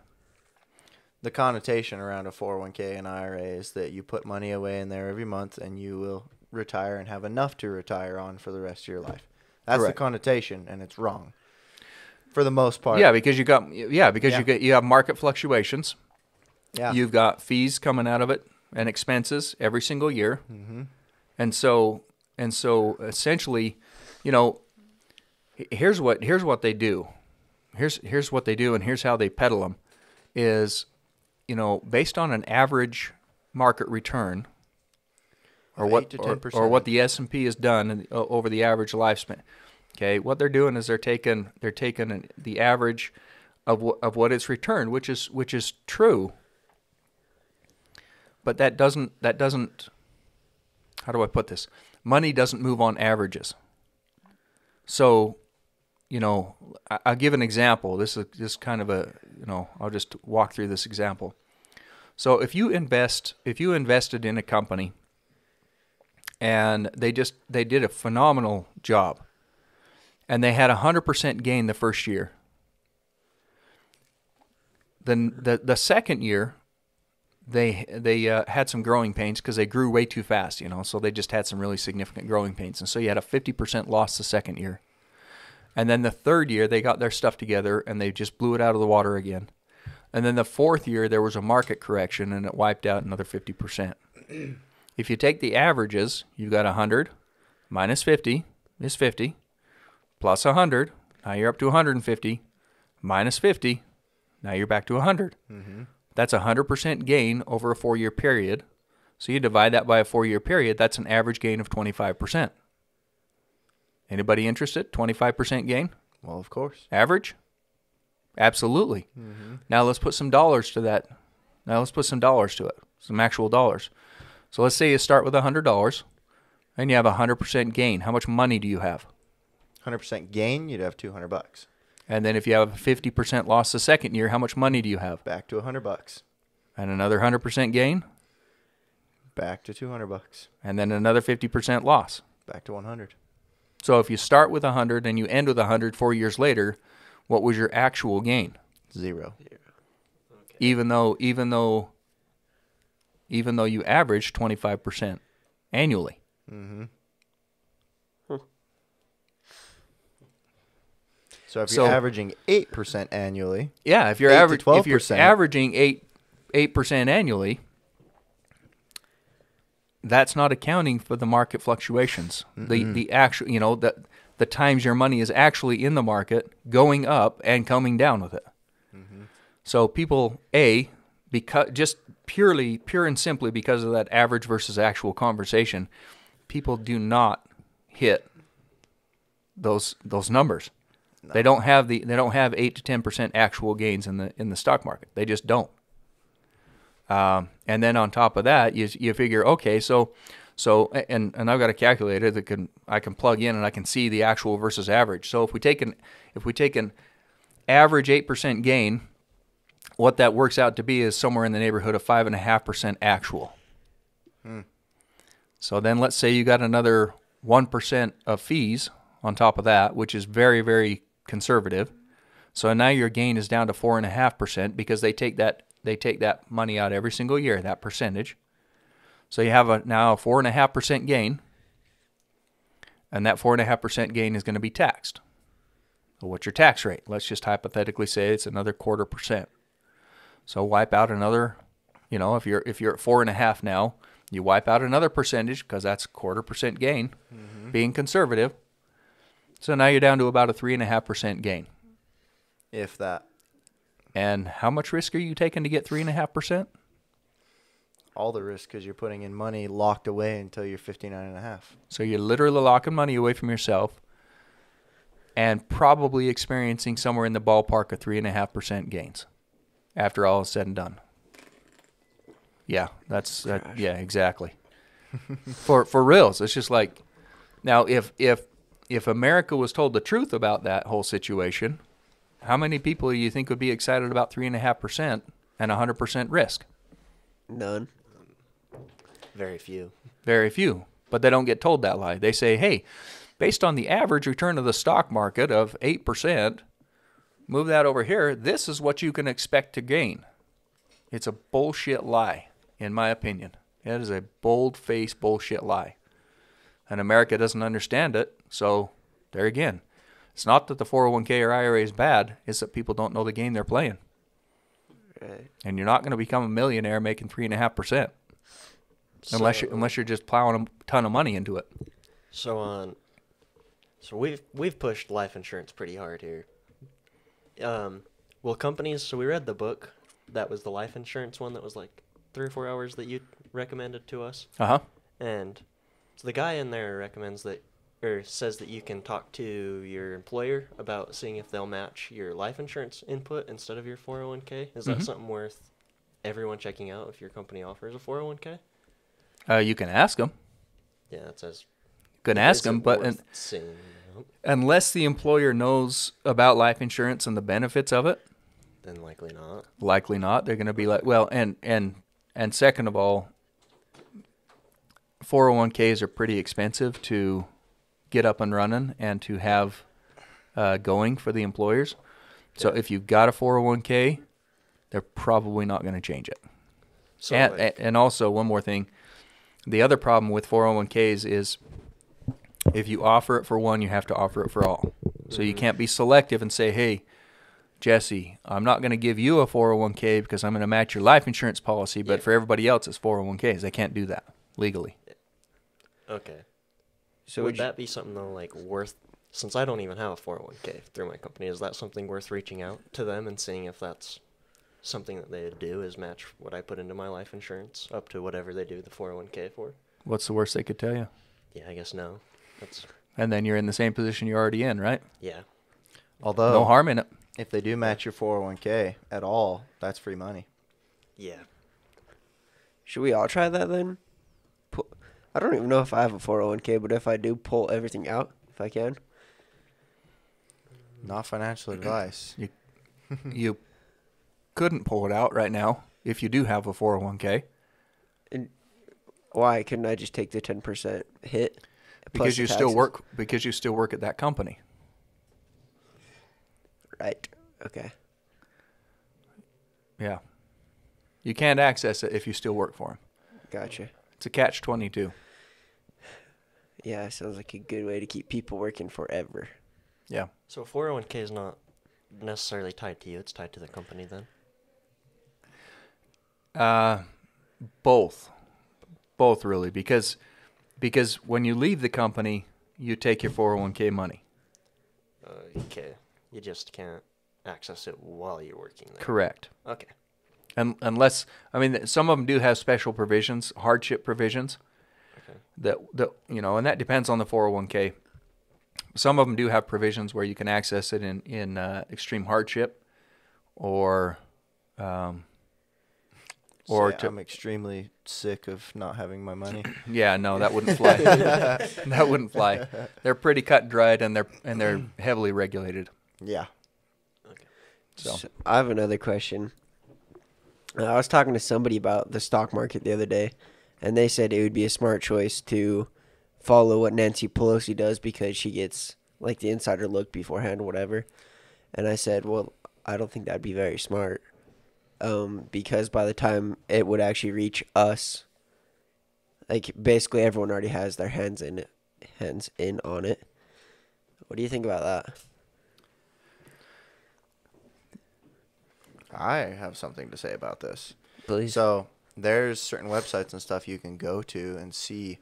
The connotation around a 401k and IRA is that you put money away in there every month and you will retire and have enough to retire on for the rest of your life. That's Correct. the connotation, and it's wrong for the most part. Yeah, because you have market fluctuations. Yeah. You've got fees coming out of it and expenses every single year. Mm-hmm. And so essentially, here's what they do. Here's what they do, and here's how they peddle them. Is, based on an average market return, or Of what 8 to or 10%. what the S&P has done over the average lifespan. Okay, what they're doing is they're taking the average of what it's returned, which is true. But that doesn't. How do I put this? Money doesn't move on averages. So, I'll give an example. This is kind of a, I'll just walk through this example. So if you invested in a company and they did a phenomenal job and they had 100% gain the first year, then the second year they had some growing pains because they grew way too fast, so they just had some really significant growing pains. And so you had a 50% loss the second year. And then the third year, they got their stuff together and they just blew it out of the water again. And then the fourth year, there was a market correction and it wiped out another 50%. If you take the averages, you've got 100 minus 50 is 50, plus 100, now you're up to 150, minus 50, now you're back to 100. Mm-hmm. That's 100% gain over a 4-year period. So you divide that by a 4-year period, that's an average gain of 25%. Anybody interested? 25% gain? Well, of course. Average? Absolutely. Mm-hmm. Now let's put some dollars to that. Now let's put some dollars to it, some actual dollars. So let's say you start with $100 and you have 100% gain. How much money do you have? 100% gain, you'd have $200. And then if you have a 50% loss the second year, how much money do you have? Back to $100. And another 100% gain? Back to $200. And then another 50% loss. Back to 100. So if you start with 100 and you end with 100 4 years later, what was your actual gain? 0. Okay. Even though you averaged 25% annually. Mm-hmm. Huh. So if you're So- averaging 8% annually, Yeah, if you're 8 to averaging 12%. averaging 8% annually, that's not accounting for the market fluctuations. The actual, the times your money is actually in the market, going up and coming down with it. So people, because pure and simply because of that average versus actual conversation, people do not hit those numbers. No. They don't have 8 to 10% actual gains in the stock market. They just don't. And then on top of that, you figure, okay, so and I've got a calculator that I can plug in and I can see the actual versus average. So if we take an average 8% gain, what that works out to be is somewhere in the neighborhood of 5.5% actual. So then let's say you got another 1% of fees on top of that, which is very, very conservative. So now your gain is down to 4.5% because they take that money out every single year, that percentage. So you have now a 4.5% gain, and that 4.5% gain is going to be taxed. So what's your tax rate? Let's just hypothetically say it's another 0.25%. So wipe out another, if you're at 4.5 now, you wipe out another percentage because that's 0.25% gain, being conservative. So now you're down to about a 3.5% gain. if that. And how much risk are you taking to get 3.5%? All the risk because you're putting in money locked away until you're 59.5. So you're literally locking money away from yourself and probably experiencing somewhere in the ballpark of 3.5% gains after all is said and done. Yeah, yeah, exactly. For reals, it's just like, now if America was told the truth about that whole situation, how many people do you think would be excited about 3.5% and 100% risk? None. Very few. Very few. But they don't get told that lie. They say, hey, based on the average return of the stock market of 8%, move that over here, this is what you can expect to gain. It's a bullshit lie, in my opinion. It is a bold-faced bullshit lie. And America doesn't understand it, so there again. It's not that the 401k or IRA is bad, it's that people don't know the game they're playing. Right. And you're not going to become a millionaire making 3.5%. Unless you're just plowing a ton of money into it. So we've pushed life insurance pretty hard here. Will companies? So we read the book. That was the life insurance one. That was like 3 or 4 hours that you recommended to us. And so the guy in there recommends that, or says that you can talk to your employer about seeing if they'll match your life insurance input instead of your 401k. Is that something worth everyone checking out if your company offers a 401k? You can ask them. Yeah, it says. You can ask them, but seeing, unless the employer knows about life insurance and the benefits of it, then likely not. Likely not. They're going to be like, well, and second of all, 401ks are pretty expensive to get up and running and to have going for the employers. So if you've got a 401k, they're probably not going to change it. So And also, one more thing. The other problem with 401ks is if you offer it for one, you have to offer it for all. So you can't be selective and say, hey, Jesse, I'm not going to give you a 401k because I'm going to match your life insurance policy, but for everybody else, it's 401ks. They can't do that legally. Okay. So would that be something, though, like, worth, since I don't even have a 401k through my company, is that something worth reaching out to them and seeing if that's something that they would do, is match what I put into my life insurance up to whatever they do the 401k for? What's the worst they could tell you? Yeah, I guess no. That's And then you're in the same position you're already in, right? yeah. Although, No harm in it. if they do match your 401k at all, that's free money. Yeah. Should we all try that then? I don't even know if I have a 401k, but if I do, pull everything out if I can. Not financial advice. You couldn't pull it out right now if you do have a 401k. Why couldn't I just take the 10% hit? Because you still work. Because you still work at that company. Right. Okay. Yeah. You can't access it if you still work for them. Gotcha. It's a catch-22. Yeah, sounds like a good way to keep people working forever. Yeah. So 401k is not necessarily tied to you, it's tied to the company then? Both really, because when you leave the company, you take your 401k money. Okay. You just can't access it while you're working there. Correct. Okay. And unless, I mean, some of them do have special provisions, hardship provisions. Okay. That and that depends on the 401k. Some of them do have provisions where you can access it in extreme hardship, or I'm extremely sick of not having my money. Yeah, no, that wouldn't fly. That wouldn't fly. They're pretty cut and dried, and they're heavily regulated. Yeah. Okay. So I have another question. I was talking to somebody about the stock market the other day, and they said it would be a smart choice to follow what Nancy Pelosi does because she gets like the insider look beforehand or whatever. And I said, well, I don't think that'd be very smart, because by the time it would actually reach us, like basically everyone already has their hands in on it. What do you think about that? I have something to say about this. Please. So there's certain websites and stuff you can go to and see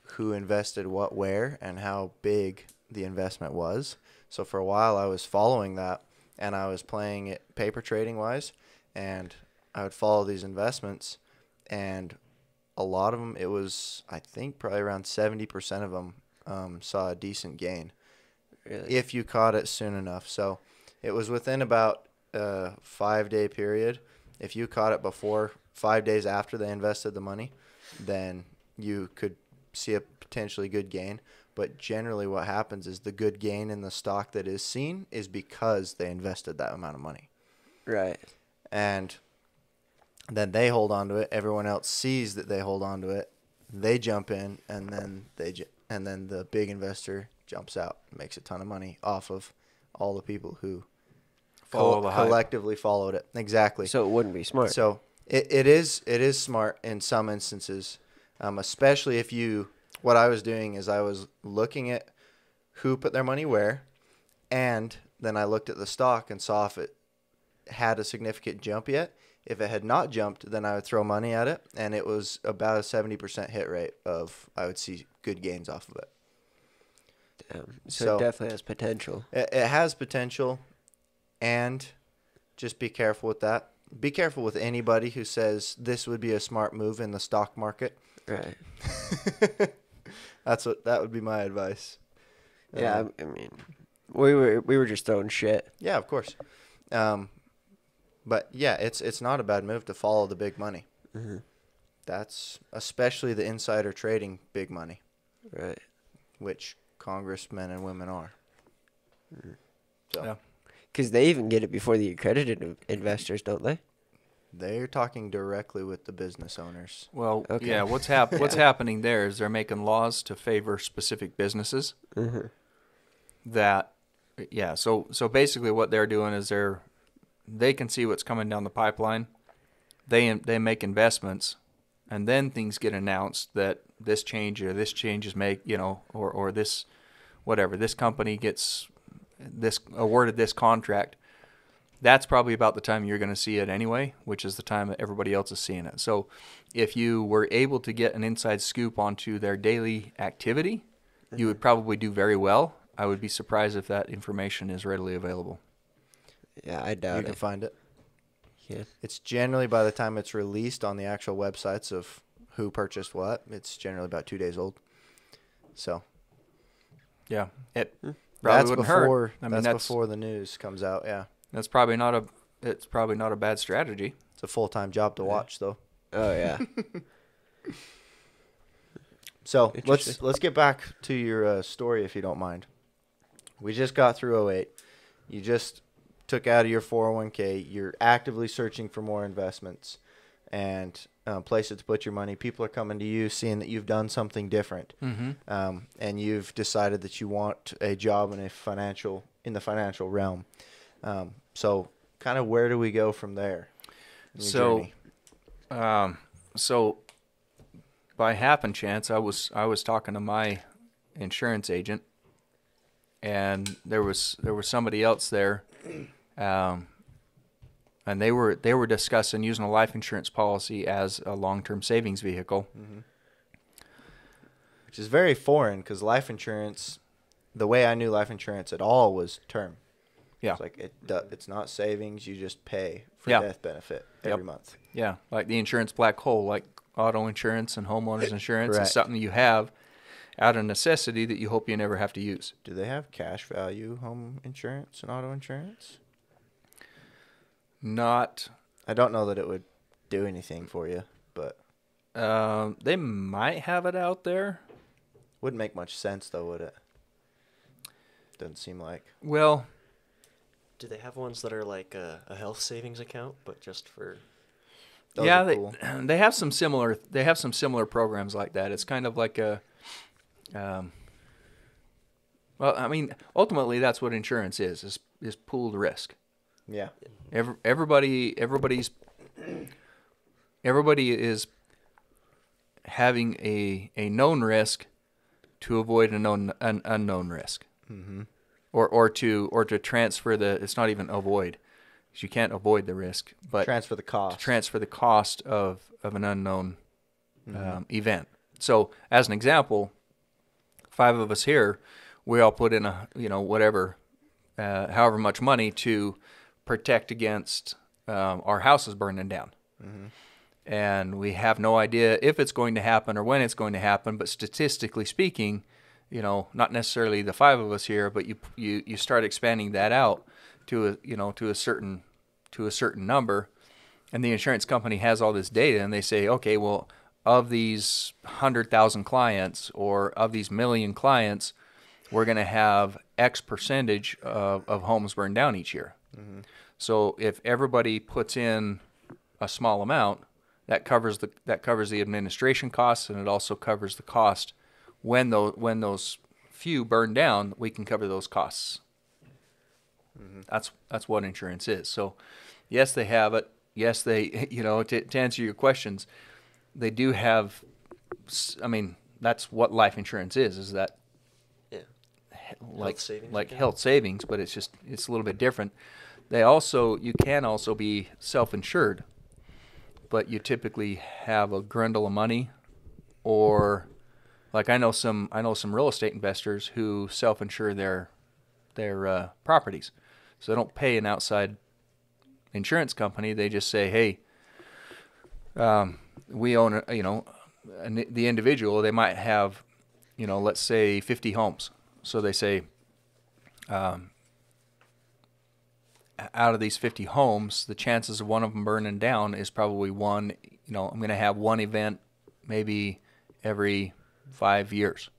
who invested what where and how big the investment was. So for a while I was following that, and I was playing it paper trading wise, and I would follow these investments, and a lot of them, it was, I think probably around 70% of them saw a decent gain. Really? If you caught it soon enough. So it was within about a 5-day period. If you caught it before 5 days after they invested the money, then you could see a potentially good gain. But generally what happens is the good gain in the stock that is seen is because they invested that amount of money. Right. And then they hold on to it. Everyone else sees that they hold on to it. They jump in, and then the big investor jumps out, makes a ton of money off of all the people who collectively followed it. Exactly. So it wouldn't be smart. So it is smart in some instances, especially if you. What I was doing is I was looking at who put their money where, and then I looked at the stock and saw if it had a significant jump yet. If it had not jumped, then I would throw money at it, and it was about a 70% hit rate of I would see good gains off of it. So it definitely has potential. It has potential, and just be careful with that. Be careful with anybody who says this would be a smart move in the stock market. Right. That would be my advice. Yeah, I mean, we were just throwing shit. Yeah, of course. But yeah, it's not a bad move to follow the big money. Mm-hmm. That's especially the insider trading big money, Right. which congressmen and women are. Mm-hmm. So Yeah. Because they even get it before the accredited investors, don't they? they're talking directly with the business owners. Well, Okay. yeah. What's happening there is they're making laws to favor specific businesses. Mm-hmm. So basically, what they're doing is they can see what's coming down the pipeline. They make investments, and then things get announced that this change is or this whatever, this company gets awarded this contract. that's probably about the time you're going to see it anyway, which is the time that everybody else is seeing it. So if you were able to get an inside scoop onto their daily activity, you would probably do very well. I would be surprised if that information is readily available. Yeah, I doubt You it. can find it. Yeah. It's generally, by the time it's released on the actual websites of who purchased what, it's generally about 2 days old. So Yeah, it probably that's wouldn't before hurt. I mean, that's before the news comes out. Yeah, It's probably not a bad strategy. it's a full-time job to watch though. Oh yeah. So Interesting. let's get back to your story if you don't mind. We just got through 08. You just took out of your 401k. You're actively searching for more investments and places to put your money. People are coming to you seeing that you've done something different, and you've decided that you want a job in the financial realm. So kind of where do we go from there? in your journey? So by happen chance, I was talking to my insurance agent, and there was somebody else there, and they were discussing using a life insurance policy as a long-term savings vehicle. Which is very foreign because life insurance, the way I knew life insurance at all was term. Yeah. It's like it's not savings. You just pay for Yeah. death benefit every month. Yeah, like the insurance black hole, like auto insurance and homeowners insurance Correct. is something you have out of necessity that you hope you never have to use. Do they have cash value home insurance and auto insurance? Not, I don't know that it would do anything for you, but they might have it out there. wouldn't make much sense though, would it? Doesn't seem like. Well, Do they have ones that are like a health savings account, but just for? Those yeah, are cool. they have some similar programs like that. It's kind of like a, well, I mean, ultimately that's what insurance is pooled risk. Yeah. Everybody is having a known risk to avoid an unknown risk, or to transfer it's not even avoid, 'cause you can't avoid the risk, but Transfer the cost. to transfer the cost of an unknown event. So, as an example, 5 of us here, we all put in however much money to protect against our houses burning down. And we have no idea if it's going to happen or when it's going to happen, but statistically speaking, not necessarily the 5 of us here, but you start expanding that out to a certain number, and the insurance company has all this data, and they say, okay, well, of these 100,000 clients or of these million clients, we're going to have X percentage of homes burned down each year. So if everybody puts in a small amount, that covers the administration costs, and it also covers the cost when those few burn down. We can cover those costs. That's what insurance is. So, yes, they have it. Yes, they to answer your questions, they do have. I mean, that's what life insurance is. Is that like Health savings like account? health savings, but it's a little bit different. You can also be self-insured, but you typically have a grundle of money, or like I know some real estate investors who self-insure their properties, so they don't pay an outside insurance company. They just say, hey, we own the individual. They might have, let's say 50 homes. So they say, out of these 50 homes, the chances of one of them burning down is probably one. I'm going to have one event maybe every 5 years.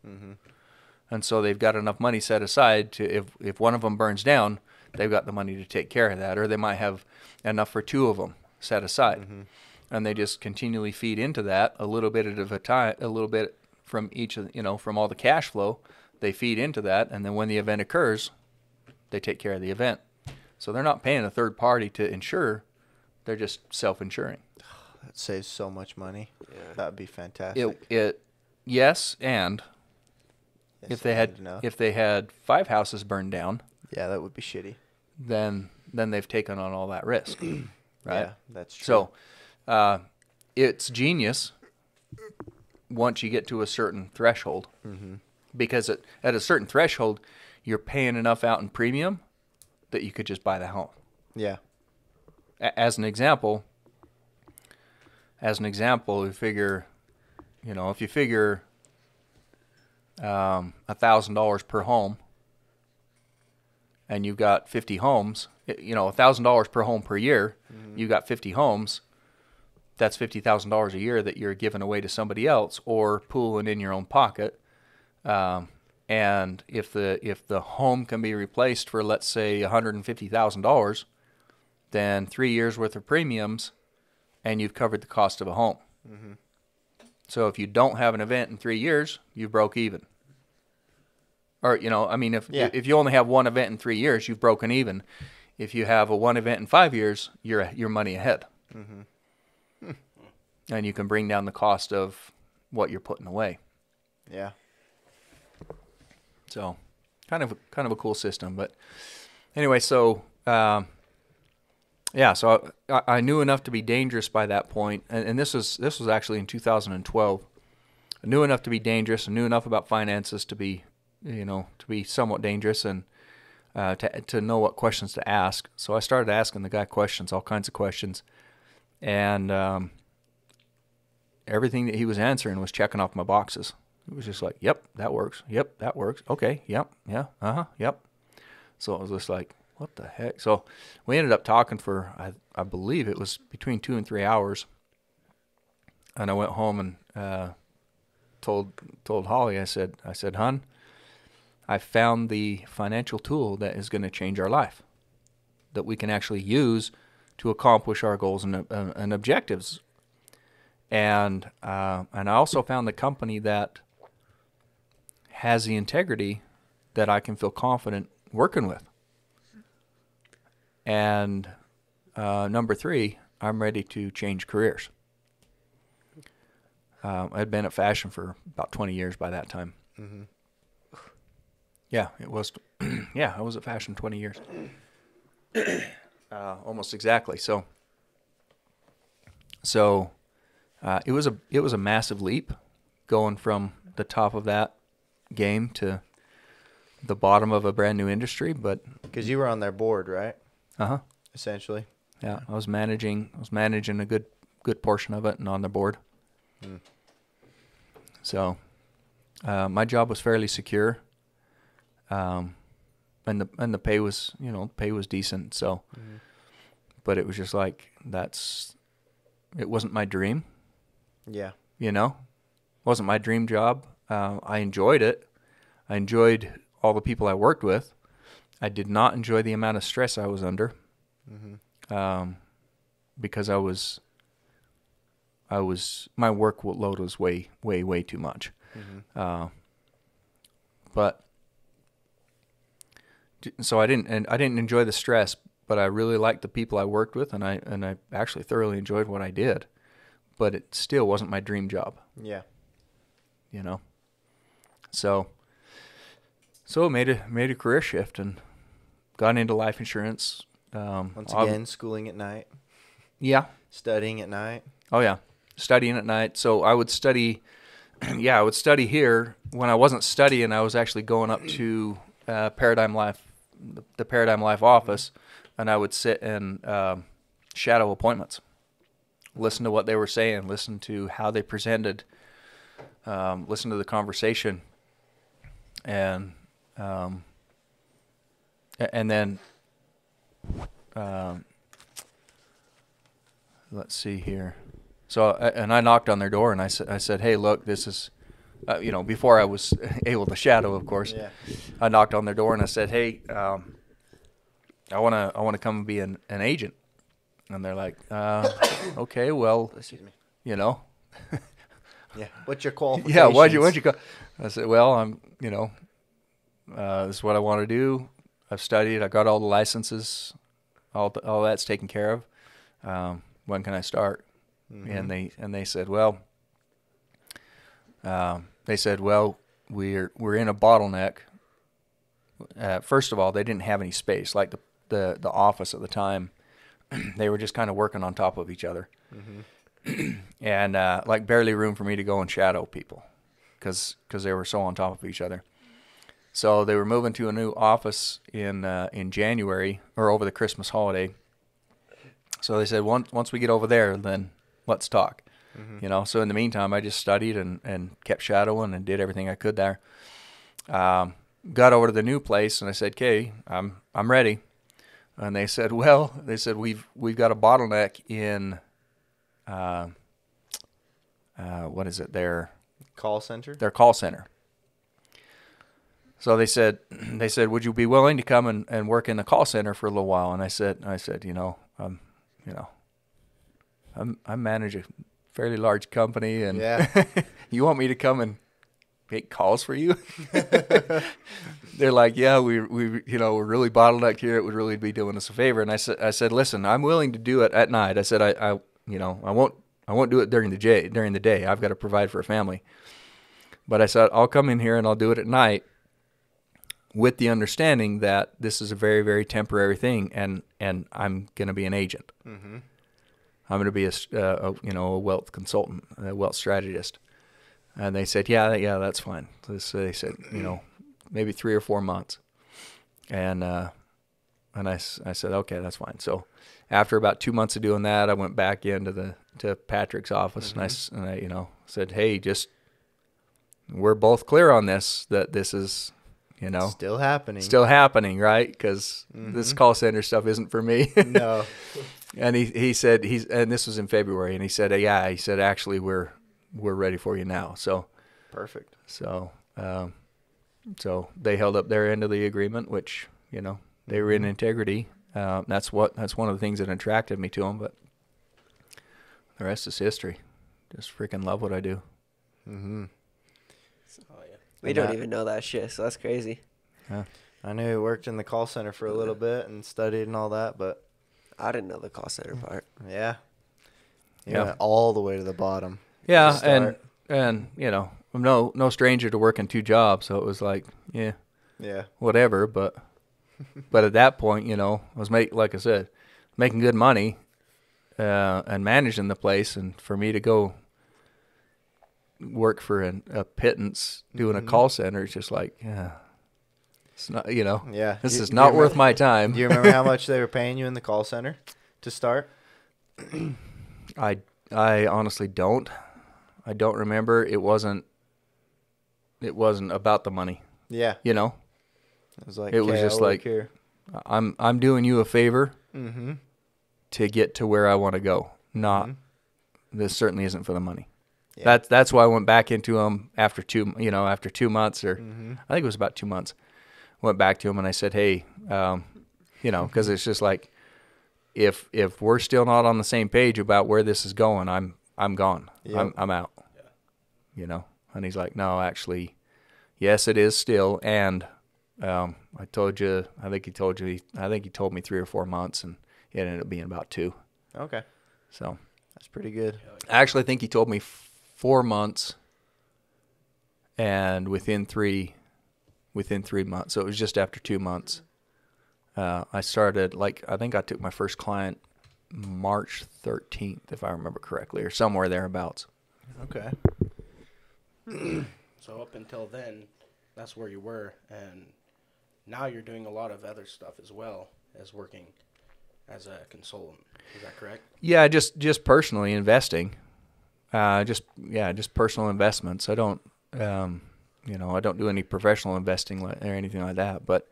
And so they've got enough money set aside to, if one of them burns down, they've got the money to take care of that, or they might have enough for 2 of them set aside. And they just continually feed into that a little bit at a time, a little bit from each of, from all the cash flow. They feed into that, and then when the event occurs, they take care of the event. So they're not paying a third party to insure; they're just self-insuring. That saves so much money. Yeah. That'd be fantastic. Yes, and Yes, if they I had need to know. if they had 5 houses burned down, Yeah, that would be shitty. then then they've taken on all that risk, right? Yeah, that's true. So it's genius once you get to a certain threshold, because at a certain threshold, you're paying enough out in premium that you could just buy the home. Yeah. As an example, we figure, if you figure $1,000 per home, and you've got 50 homes, $1,000 per home per year, you've got 50 homes, that's $50,000 a year that you're giving away to somebody else or pooling in your own pocket. And if the home can be replaced for, let's say, $150,000, then 3 years worth of premiums, and you've covered the cost of a home. So if you don't have an event in 3 years, you broke even. Or, if you only have one event in 3 years, you've broken even. If you have one event in 5 years, you're money ahead. And you can bring down the cost of what you're putting away. Yeah. So, kind of a cool system. But anyway, so so I knew enough to be dangerous by that point, and this was actually in 2012. I knew enough to be dangerous. I knew enough about finances to be somewhat dangerous, and to know what questions to ask. So I started asking the guy questions, all kinds of questions, and everything that he was answering was checking off my boxes. It was just like, yep, that works. Yep, that works. Okay, yep, yeah, yep. So it was just like, what the heck? So we ended up talking for, I believe it was between 2 and 3 hours. And I went home and told Holly, I said, "Hun, I found the financial tool that is going to change our life, that we can actually use to accomplish our goals and objectives. And I also found the company that has the integrity that I can feel confident working with. And number 3, I'm ready to change careers." I'd been at fashion for about 20 years by that time. Yeah, it was. Yeah, I was at fashion 20 years. Almost exactly. So it was a massive leap going from the top of that game to the bottom of a brand new industry, but because you were on their board, right? Essentially. Yeah, I was managing a good portion of it and on the board. So my job was fairly secure, and the pay was decent. So, but it was just like it wasn't my dream. Yeah. Wasn't my dream job. I enjoyed it. I enjoyed all the people I worked with. I did not enjoy the amount of stress I was under, because my workload was way too much. But so I didn't enjoy the stress, but I really liked the people I worked with, and I actually thoroughly enjoyed what I did, but it still wasn't my dream job. Yeah. So made a career shift and got into life insurance. Once again, schooling at night. Yeah. Studying at night. Oh yeah, studying at night. So I would study. Yeah, I would study here. When I wasn't studying, I was actually going up to Paradigm Life, the Paradigm Life office, and I would sit and shadow appointments, listen to what they were saying, listen to how they presented, listen to the conversation, and then let's see here. So, and I knocked on their door, and I said, "Hey, look, this is," before I was able to shadow, of course. Yeah. I knocked on their door, and I said, "Hey, I want to come and be an agent." And they're like, "Okay, well, Excuse me. Yeah. What's your qualifications? Yeah. Why'd you go? I said, "Well, I'm, this is what I want to do. I've studied. I got all the licenses. All that's taken care of. When can I start?" And they said, "Well, we're in a bottleneck." First of all, they didn't have any space. Like the office at the time, they were just kind of working on top of each other. And like barely room for me to go and shadow people because they were so on top of each other. So they were moving to a new office in January or over the Christmas holiday. So they said, once we get over there, then let's talk. You know, so in the meantime, I just studied and kept shadowing and did everything I could there. Got over to the new place and I said, "Okay, I'm ready." And they said, we've got a bottleneck in what is it? Their Call center? Their call center. So they said, "Would you be willing to come and work in the call center for a little while?" And I said, I manage a fairly large company, and you want me to come and make calls for you? They're like, "Yeah, we're really bottlenecked here. It would really be doing us a favor." And I said, "Listen, I'm willing to do it at night." I said, I won't do it during the day. I've got to provide for a family. But I said, I'll come in here and I'll do it at night, with the understanding that this is a very, very temporary thing, and I'm going to be an agent. I'm going to be a wealth consultant, a wealth strategist. And they said, yeah, that's fine. So they said, maybe 3 or 4 months. And I said, okay, that's fine. So after about 2 months of doing that, I went back into to Patrick's office, and I said, "Hey, we're both clear on this, that this is, still happening. Still happening, right? Because this call center stuff isn't for me." No. And he said, and this was in February, and he said, he said, "Actually, we're ready for you now." So perfect. So so they held up their end of the agreement, which they were in integrity. That's one of the things that attracted me to them. But the rest is history. Just freaking love what I do. We don't even know that shit, so that's crazy. Yeah. I knew he worked in the call center for a little bit and studied and all that, but I didn't know the call center part. Yeah. You went all the way to the bottom. Yeah, and I'm no stranger to working 2 jobs, so it was like, whatever. But at that point, I was like I said, making good money and managing the place, and for me to go work for a pittance doing a call center, it's just like, it's not, this is not worth my time. Do you remember how much they were paying you in the call center to start? I honestly don't. I don't remember. It wasn't about the money. Yeah. It was just like, here. I'm doing you a favor to get to where I want to go. This certainly isn't for the money. Yeah. That's why I went back into them after 2 months, or I think it was about 2 months. Went back to him and I said, "Hey, because it's just like, if we're still not on the same page about where this is going, I'm gone. Yep. I'm out." And he's like, "No, actually, yes, it is still." And I told you, I think he told me 3 or 4 months, and it ended up being about 2. Okay. So that's pretty good. I actually think he told me 4 months, and within 3 months, so it was just after 2 months, I started, I think I took my first client March 13th, if I remember correctly, or somewhere thereabouts. Okay. So up until then, that's where you were, and now you're doing a lot of other stuff as well as working as a consultant. Is that correct? Yeah, just personally investing. Just personal investments. I don't, I don't do any professional investing or anything like that. But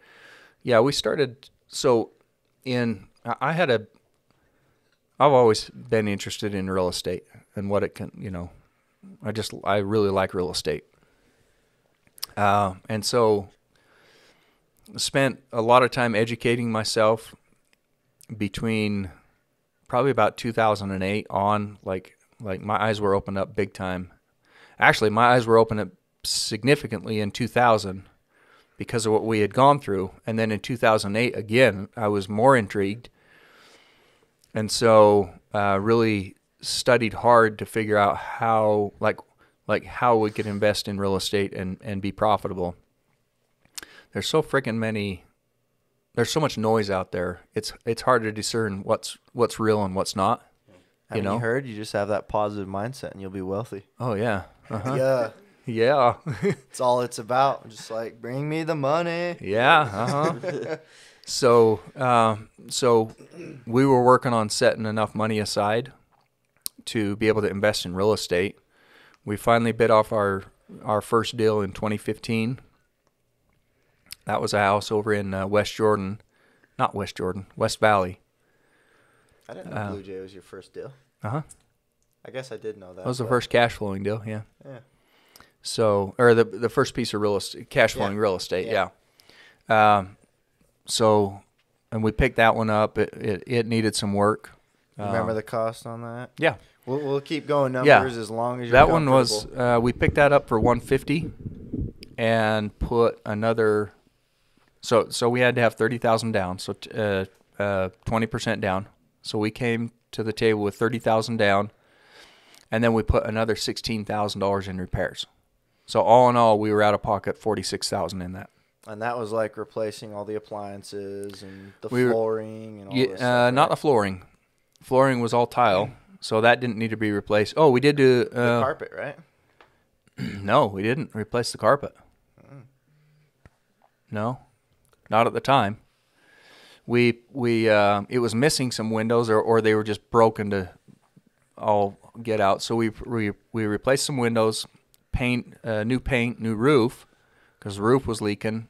yeah, we started. So I've always been interested in real estate and what it can, I really like real estate. And so spent a lot of time educating myself between probably about 2008 on, like my eyes were opened up big time. Actually, my eyes were opened up significantly in 2000 because of what we had gone through. And then in 2008, again, I was more intrigued. And so really studied hard to figure out how, how we could invest in real estate and be profitable. There's so freaking many there's so much noise out there. It's hard to discern what's real and what's not. Haven't you heard? You just have that positive mindset and you'll be wealthy. Oh yeah. Uh-huh. Yeah. Yeah. It's all it's about. Just like, bring me the money. Yeah. Uh-huh. So we were working on setting enough money aside to be able to invest in real estate. We finally bid off our first deal in 2015. That was a house over in West Valley. I didn't know Blue Jay was your first deal. Uh-huh. I guess I did know that. That was the first cash flowing deal, yeah. Yeah. So, or the first piece of real estate, cash flowing real estate, yeah. So, and we picked that one up. It needed some work. Remember the cost on that? Yeah. We'll keep going numbers as long as you're that one was, comfortable. we picked that up for $150 and put another, so we had to have 30,000 down, so 20% down. So we came to the table with 30,000 down, and then we put another $16,000 in repairs. So all in all, we were out of pocket $46,000 in that. And that was like replacing all the appliances and the flooring and all this stuff, right? Not the flooring. Flooring was all tile, so that didn't need to be replaced. Oh, we did do the carpet, right? No, we didn't replace the carpet. No, not at the time. We it was missing some windows, or they were just broken to all get out. So we replaced some windows, new paint, new roof, because the roof was leaking,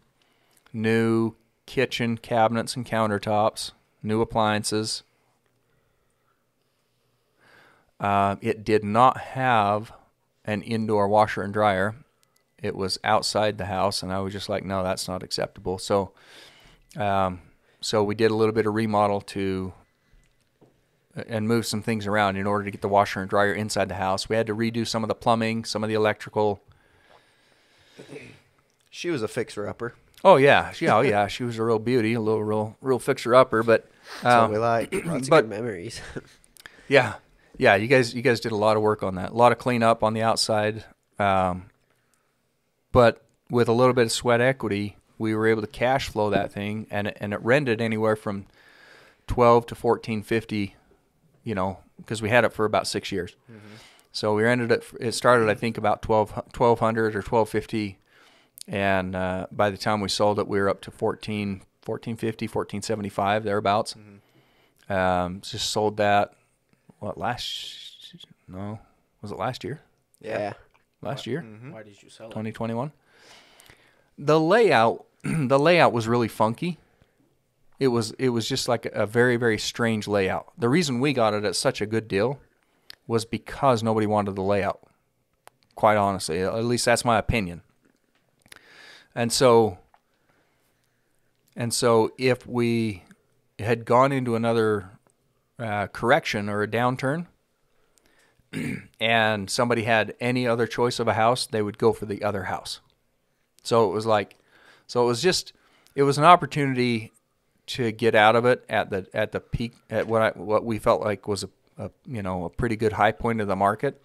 new kitchen cabinets and countertops, new appliances. It did not have an indoor washer and dryer. It was outside the house, and I was just like, no, that's not acceptable. So we did a little bit of remodel and move some things around in order to get the washer and dryer inside the house. We had to redo some of the plumbing, some of the electrical. She was a fixer-upper. Oh yeah, she was a real beauty, a little real fixer-upper. But that's what we like. Lots of good memories. Yeah, you guys did a lot of work on that, a lot of cleanup on the outside. But with a little bit of sweat equity, we were able to cash flow that thing, and it rented anywhere from $1,200 to $1,450, because we had it for about 6 years. Mm-hmm. So we rented it. It started, I think, about $1,200 or $1,250, and by the time we sold it, we were up to $1,450, $1,475 thereabouts. Mm-hmm. Just sold that. Was it last year? Yeah. Last year? Mm-hmm. Why did you sell it? 2021. The layout was really funky. It was just like a very, very strange layout. The reason we got it at such a good deal was because nobody wanted the layout. Quite honestly, at least that's my opinion. And so if we had gone into another correction or a downturn, and somebody had any other choice of a house, they would go for the other house. So it was an opportunity to get out of it at the peak, at what we felt like was a pretty good high point of the market.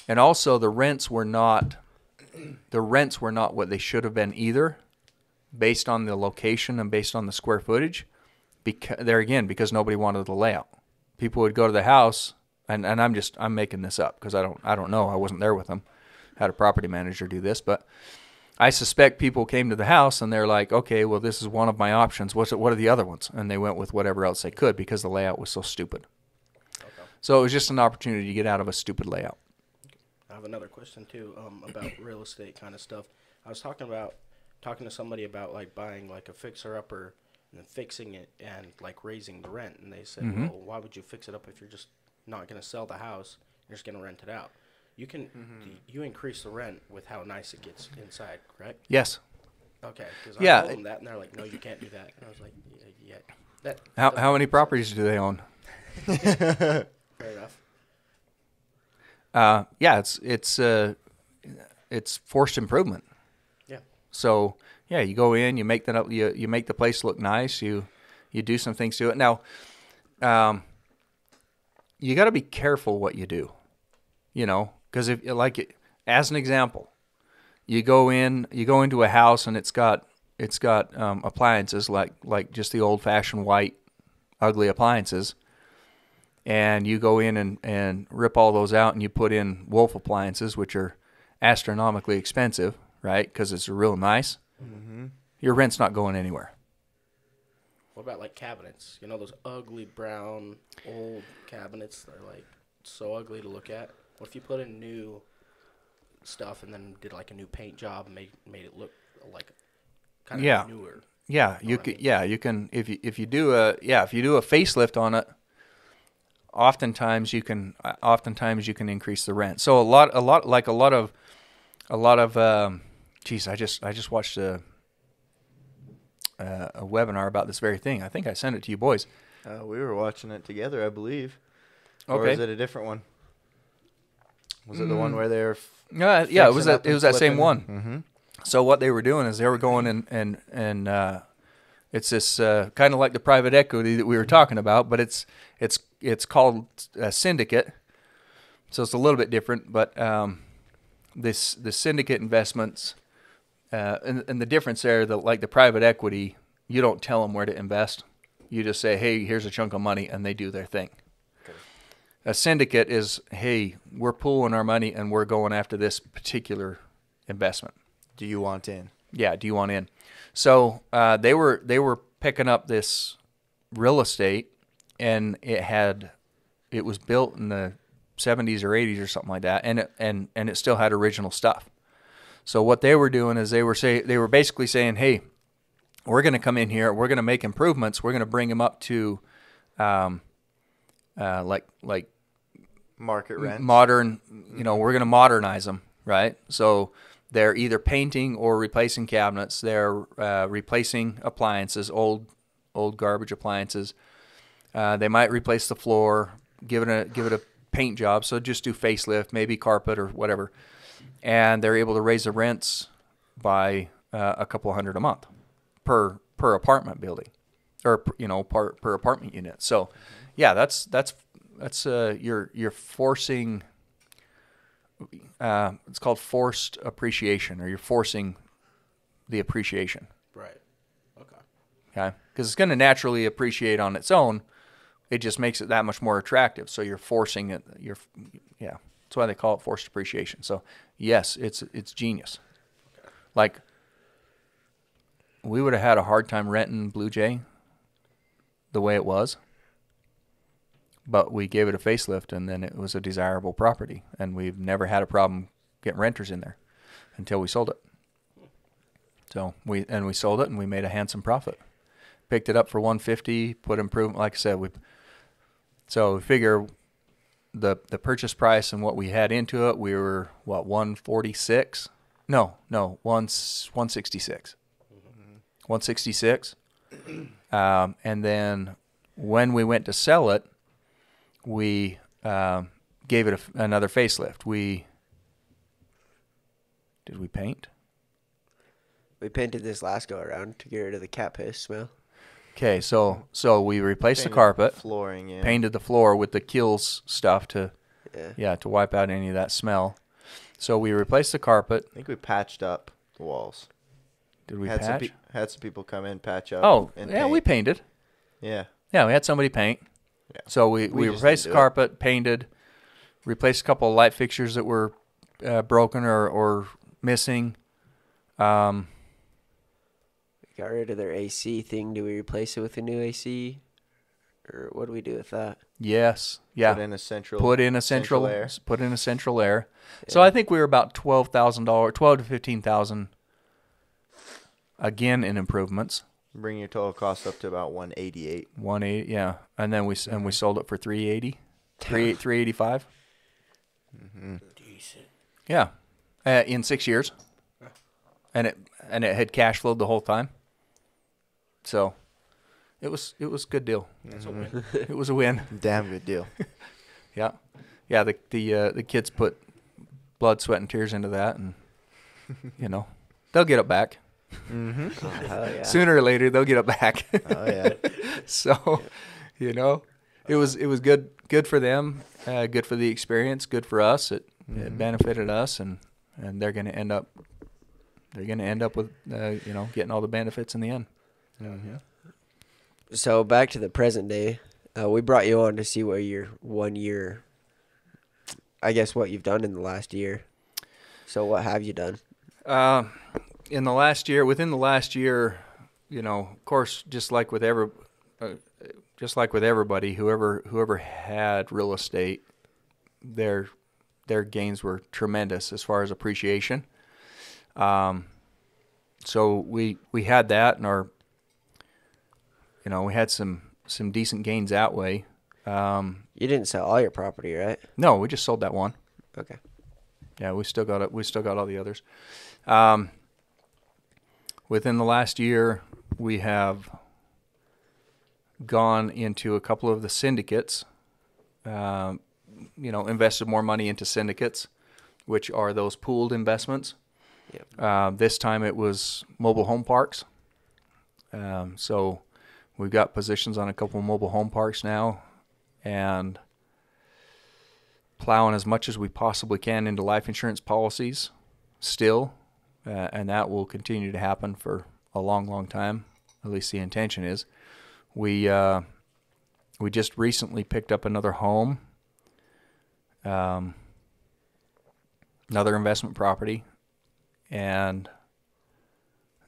And also the rents were not what they should have been either, based on the location and based on the square footage. Because nobody wanted the layout. People would go to the house, and I'm making this up because I don't know. I wasn't there with them. Had a property manager do this, but I suspect people came to the house and they're like, okay, well, this is one of my options. What are the other ones? And they went with whatever else they could because the layout was so stupid. Okay. So it was just an opportunity to get out of a stupid layout. I have another question too, about real estate kind of stuff. I was talking to somebody about like buying like a fixer-upper and then fixing it and like raising the rent. And they said, well, why would you fix it up if you're just not going to sell the house? You're just going to rent it out. You can you increase the rent with how nice it gets inside, correct? Yes. Okay. Because I told them that, and they're like, no, you can't do that. And I was like, yeah. How many properties do they own? Fair enough. It's forced improvement. Yeah. So you go in, you make you make the place look nice. You do some things to it. Now, you got to be careful what you do, because as an example, you go into a house and it's got appliances like just the old-fashioned white, ugly appliances, and you go in and rip all those out, and you put in Wolf appliances, which are astronomically expensive, right? Because it's real nice. Mm-hmm. Your rent's not going anywhere. What about like cabinets? You know those ugly brown old cabinets? They're like so ugly to look at. What if you put in new stuff and then did like a new paint job and made it look like kind of newer? Yeah, you can. Yeah, you can. If you do a facelift on it, oftentimes you can increase the rent. So a lot of geez, I just watched a webinar about this very thing. I think I sent it to you boys. We were watching it together, I believe. Okay. Or is it a different one? Was it the one where they were? Yeah, it was that same one. Mm-hmm. So what they were doing is they were going and it's this kind of like the private equity that we were talking about, but it's called a syndicate. So it's a little bit different, but the syndicate investments and the difference there, like the private equity, you don't tell them where to invest. You just say, hey, here's a chunk of money, and they do their thing. Okay. A syndicate is, hey, we're pooling our money and we're going after this particular investment. Do you want in? Yeah, do you want in? So they were picking up this real estate, and it was built in the 70s or 80s or something like that, and it still had original stuff. So what they were doing is they were basically saying, hey, we're going to come in here, we're going to make improvements, we're going to bring them up to like market rent, modern, we're going to modernize them, right? So they're either painting or replacing cabinets, they're replacing appliances, old garbage appliances. They might replace the floor, give it a paint job, so just do facelift, maybe carpet or whatever. And they're able to raise the rents by a couple $100 a month per apartment building, or per apartment unit. So, yeah, that's you're forcing. It's called forced appreciation, or you're forcing the appreciation. Right. Okay. Okay, because it's going to naturally appreciate on its own. It just makes it that much more attractive. So you're forcing it. That's why they call it forced appreciation. So yes, it's genius. Okay. Like, we would have had a hard time renting Blue Jay the way it was, but we gave it a facelift, and then it was a desirable property, and we've never had a problem getting renters in there until we sold it. So we sold it, and we made a handsome profit. Picked it up for $150, put improvement. Like I said, so we figure the purchase price and what we had into it, we were what, 146? No, 166. 166. And then when we went to sell it, we gave it another facelift. Did we paint? We painted this last go around to get rid of the cat piss smell. Okay, so we replaced the carpet, flooring, yeah. Painted the floor with the Kills stuff to wipe out any of that smell. So we replaced the carpet. I think we patched up the walls. Did we had patch? Had some people come in, patch up. Oh, and yeah, paint. we painted. Yeah. Yeah, we had somebody paint. Yeah. So we replaced the carpet, painted, replaced a couple of light fixtures that were broken or missing. Got rid of their AC thing. Do we replace it with a new AC? Or what do we do with that? Yes. Yeah. Put in a central air. Put in a central air. Yeah. So I think we were about $12,000, $12,000 to $15,000 again in improvements. Bring your total cost up to about 188. 180, yeah. And then we sold it for 380. 385. Mm-hmm. Decent. Yeah. In 6 years. And it had cash flowed the whole time. So it was a good deal. That's a win. It was a win. Damn good deal. Yeah. Yeah, the kids put blood, sweat, and tears into that, and they'll get it back. Mm-hmm. Oh, hell yeah. Sooner or later they'll get it back. Oh yeah. So, it was good for them, good for the experience, good for us. It benefited us, and they're going to end up they're going to end up with getting all the benefits in the end. Mm-hmm. So back to the present day, we brought you on to see what your 1 year, I guess what you've done in the last year. So what have you done? Within the last year, of course, just like with everybody, whoever had real estate, their gains were tremendous as far as appreciation. So we had that, and we had some decent gains that way. You didn't sell all your property, right? No, we just sold that one. Okay. Yeah, we still got it. We still got all the others. Within the last year, we have gone into a couple of the syndicates. Invested more money into syndicates, which are those pooled investments. Yep. This time it was mobile home parks. So we've got positions on a couple of mobile home parks now, and plowing as much as we possibly can into life insurance policies still, and that will continue to happen for a long, long time. At least the intention is. We just recently picked up another home, another investment property, and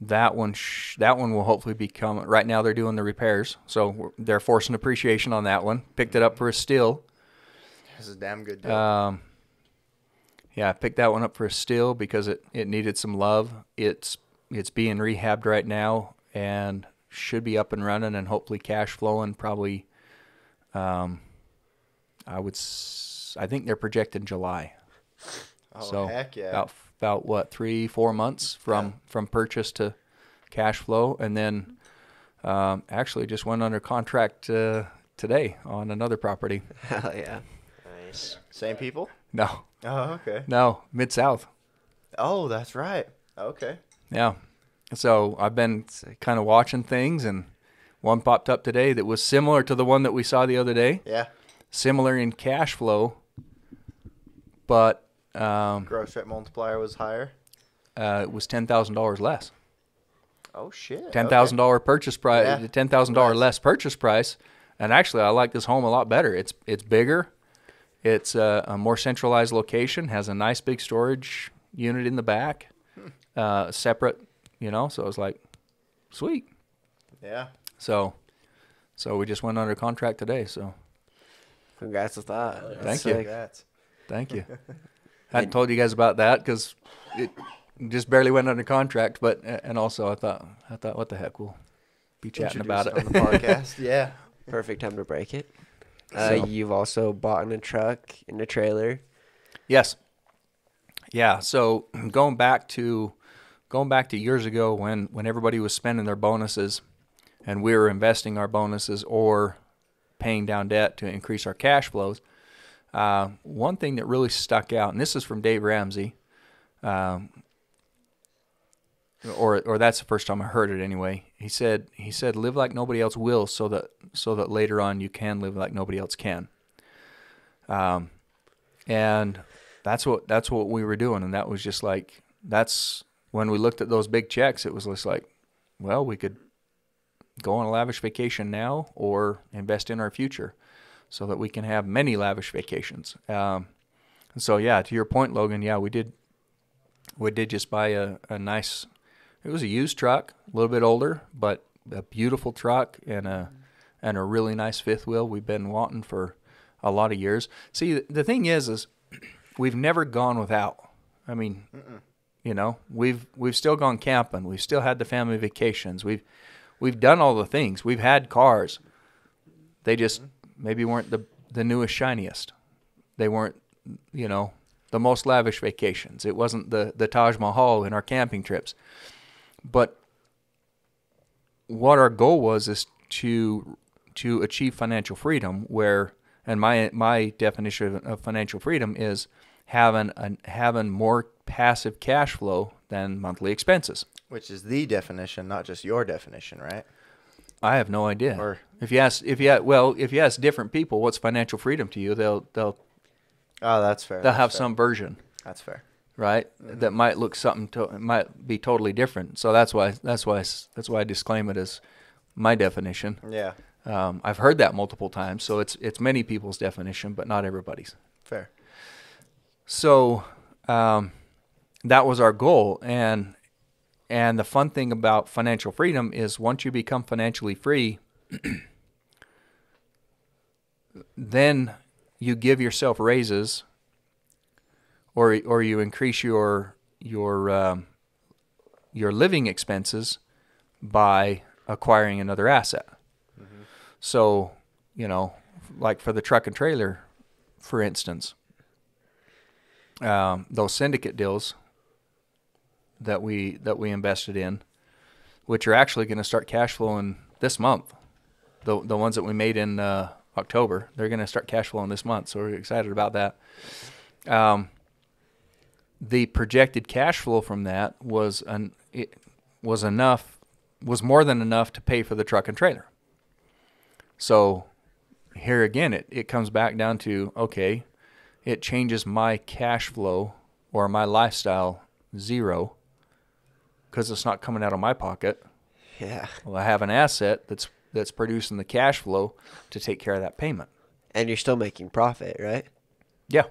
that one will hopefully become. Right now they're doing the repairs, so they're forcing appreciation on that one. Picked it up for a steal. This is a damn good deal. Yeah, I picked that one up for a steal because it needed some love. It's being rehabbed right now and should be up and running and hopefully cash flowing probably. I think they're projecting July. Oh, so heck yeah. About what, 3-4 months from purchase to cash flow, and then actually just went under contract today on another property. Hell yeah. Nice. Same people? No. Oh, okay. No, Mid-South. Oh, that's right. Okay. Yeah. So I've been kind of watching things, and one popped up today that was similar to the one that we saw the other day. Yeah. Similar in cash flow, but gross rate multiplier was higher. It was $10,000 less. Oh shit. $10,000 purchase price. Yeah. $10,000 less purchase price, and actually I like this home a lot better. It's bigger. It's a more centralized location. Has a nice big storage unit in the back, separate. So I was like, sweet. Yeah. So we just went under contract today. So Congrats with that. Yeah. Thank you. Congrats. Thank you. I hadn't told you guys about that because it just barely went under contract. But and also I thought what the heck, we'll be chatting about it on the podcast. Yeah. Perfect time to break it. So- You've also bought a truck and a trailer. Yes. Yeah. So going back to years ago when everybody was spending their bonuses and we were investing our bonuses or paying down debt to increase our cash flows, one thing that really stuck out, and this is from Dave Ramsey, or that's the first time I heard it anyway. He said, live like nobody else will, so that later on you can live like nobody else can. And that's what we were doing, and that was just like, that's when we looked at those big checks, it was just like, well, we could go on a lavish vacation now or invest in our future so that we can have many lavish vacations. So yeah, to your point, Logan, yeah, we did just buy a nice, it was a used truck, a little bit older, but a beautiful truck and a really nice fifth wheel we've been wanting for a lot of years. See, the thing is we've never gone without. I mean, we've still gone camping. We've still had the family vacations. We've done all the things. We've had cars. They just maybe weren't the newest, shiniest. They weren't, the most lavish vacations. It wasn't the Taj Mahal in our camping trips. But what our goal was is to achieve financial freedom, where, and my definition of financial freedom is having more passive cash flow than monthly expenses. Which is the definition, not just your definition, right? I have no idea. Or if you ask different people what's financial freedom to you, they'll oh, that's fair. They'll have some version. That's fair. right? That might look might be totally different. So that's why I disclaim it as my definition. Yeah. I've heard that multiple times, so it's many people's definition, but not everybody's. Fair. So that was our goal, and the fun thing about financial freedom is once you become financially free, then you give yourself raises, or you increase your living expenses by acquiring another asset. Mm-hmm. So, like for the truck and trailer, for instance, those syndicate deals that we invested in, which are actually going to start cash flowing this month, the ones that we made in October, they're going to start cash flowing this month, so we're excited about that. The projected cash flow from that was more than enough to pay for the truck and trailer. So here again, it comes back down to, okay, it changes my cash flow or my lifestyle zero because it's not coming out of my pocket. Yeah. Well, I have an asset that's producing the cash flow to take care of that payment. And you're still making profit, right? Yeah.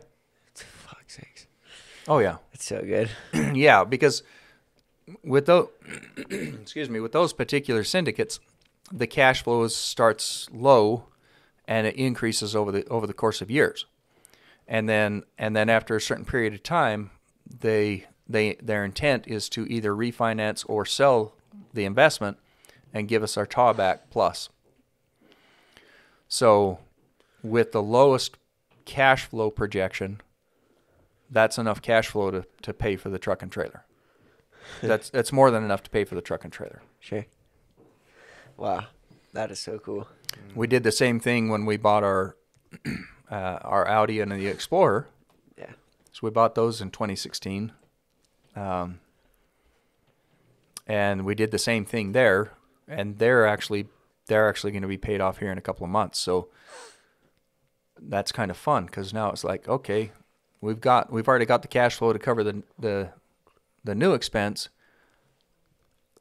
Fuck's sakes. Oh yeah. It's so good. Yeah, because with those with those particular syndicates, the cash flow starts low and it increases over the course of years. And then after a certain period of time, their intent is to either refinance or sell the investment and give us our TAW back plus. So with the lowest cash flow projection, that's enough cash flow to pay for the truck and trailer. That's more than enough to pay for the truck and trailer. Sure. Wow, that is so cool. We did the same thing when we bought our Audi and the Explorer. Yeah. So we bought those in 2016. And we did the same thing there, and they're actually going to be paid off here in a couple of months. So that's kind of fun because now it's like, okay, we've already got the cash flow to cover the new expense,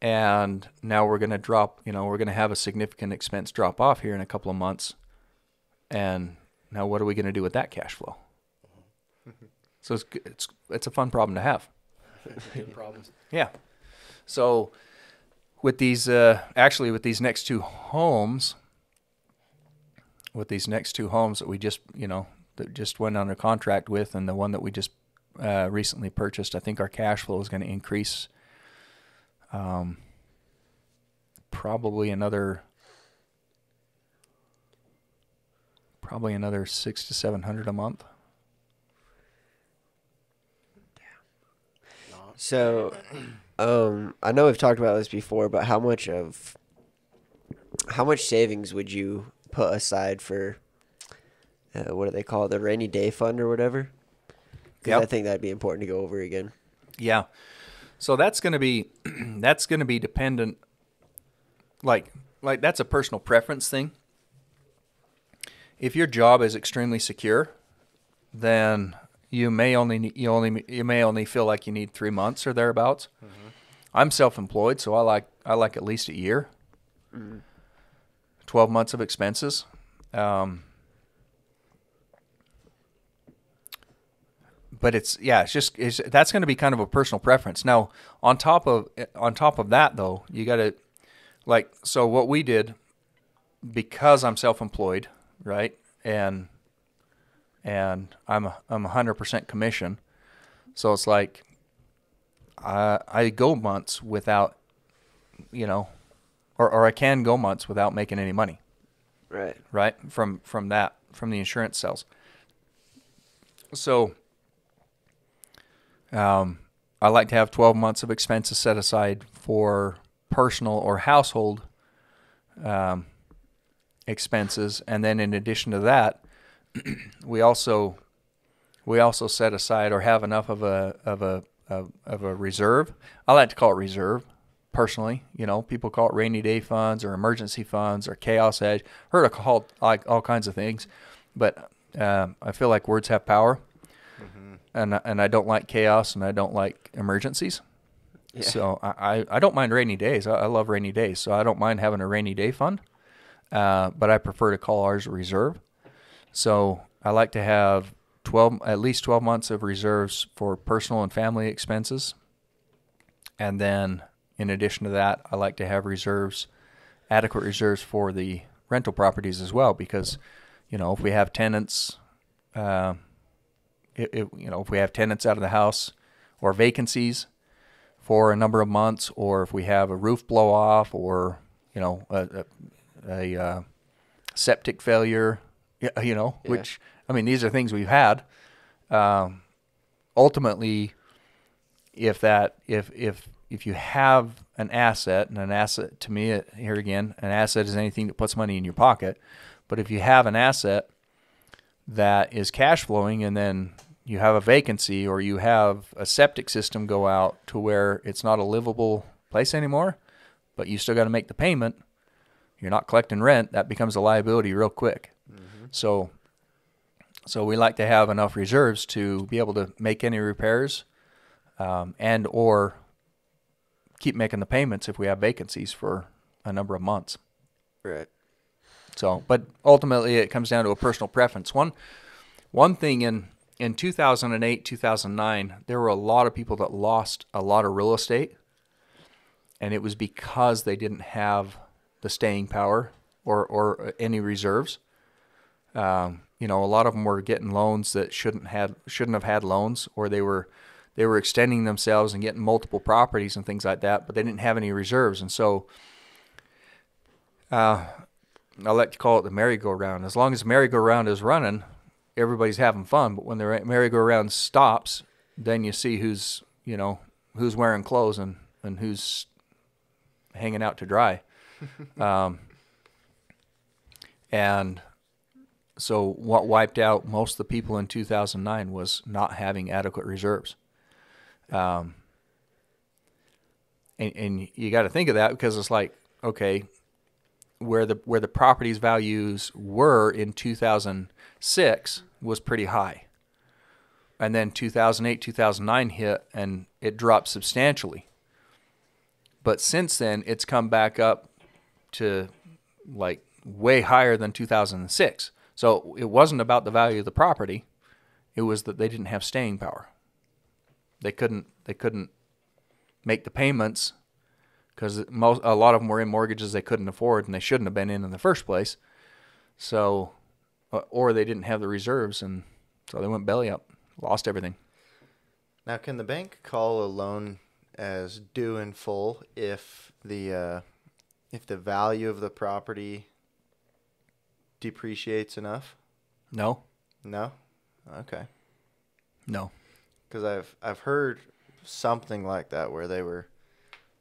and now we're going to have a significant expense drop off here in a couple of months, and now what are we going to do with that cash flow? So it's a fun problem to have. Good problems. Yeah. So with these next two homes that we just went under contract with, and the one that we just recently purchased, I think our cash flow is going to increase probably another $600 to $700 a month. So, I know we've talked about this before, but how much savings would you put aside for what do they call it, the rainy day fund or whatever? Because Yep. I think that'd be important to go over again. Yeah. So that's going to be dependent. Like that's a personal preference thing. If your job is extremely secure, then you may only feel like you need 3 months or thereabouts. Mm-hmm. I'm self-employed, so I like at least a year. Mm-hmm. 12 months of expenses. But that's going to be kind of a personal preference. Now, on top of that though, you got to so what we did, because I'm self-employed, right? And I'm 100% commission. So it's like I go months without, or I can go months without making any money. Right. Right? From the insurance sales. So I like to have 12 months of expenses set aside for personal or household expenses, and then in addition to that, we also set aside or have enough of a reserve. I like to call it reserve personally. People call it rainy day funds or emergency funds or chaos edge. Heard it called like all kinds of things, but I feel like words have power. Mm-hmm. and I don't like chaos, and I don't like emergencies. Yeah. So I don't mind rainy days. I love rainy days, so I don't mind having a rainy day fund. But I prefer to call ours a reserve. So I like to have at least 12 months of reserves for personal and family expenses. And then in addition to that, I like to have adequate reserves for the rental properties as well, because, if we have tenants, if we have tenants out of the house or vacancies for a number of months, or if we have a roof blow off, or, a septic failure, which, these are things we've had. Ultimately, if you have an asset, and an asset to me, here again, an asset is anything that puts money in your pocket. But if you have an asset that is cash flowing, and then you have a vacancy, or you have a septic system go out to where it's not a livable place anymore, but you still got to make the payment, you're not collecting rent, that becomes a liability real quick. Mm-hmm. So we like to have enough reserves to be able to make any repairs, and or keep making the payments if we have vacancies for a number of months. Right. So, but ultimately it comes down to a personal preference. One thing in 2008, 2009, there were a lot of people that lost a lot of real estate, and it was because they didn't have the staying power or any reserves. A lot of them were getting loans that shouldn't have had loans, or they were extending themselves and getting multiple properties and things like that, but they didn't have any reserves. And so I like to call it the merry-go-round. As long as the merry-go-round is running, everybody's having fun. But when the merry-go-round stops, then you see who's wearing clothes and who's hanging out to dry. And so what wiped out most of the people in 2009 was not having adequate reserves. And you got to think of that, because it's like, okay, where the property's values were in 2006 was pretty high. And then 2008, 2009 hit, and it dropped substantially. But since then, it's come back up to like way higher than 2006. So it wasn't about the value of the property. It was that they didn't have staying power. They couldn't make the payments, because a lot of them were in mortgages they couldn't afford, and they shouldn't have been in the first place. So, or they didn't have the reserves, and so they went belly up, lost everything. Now, can the bank call a loan as due in full if the value of the property depreciates enough? No. No? Okay. No. Because I've heard something like that, where they were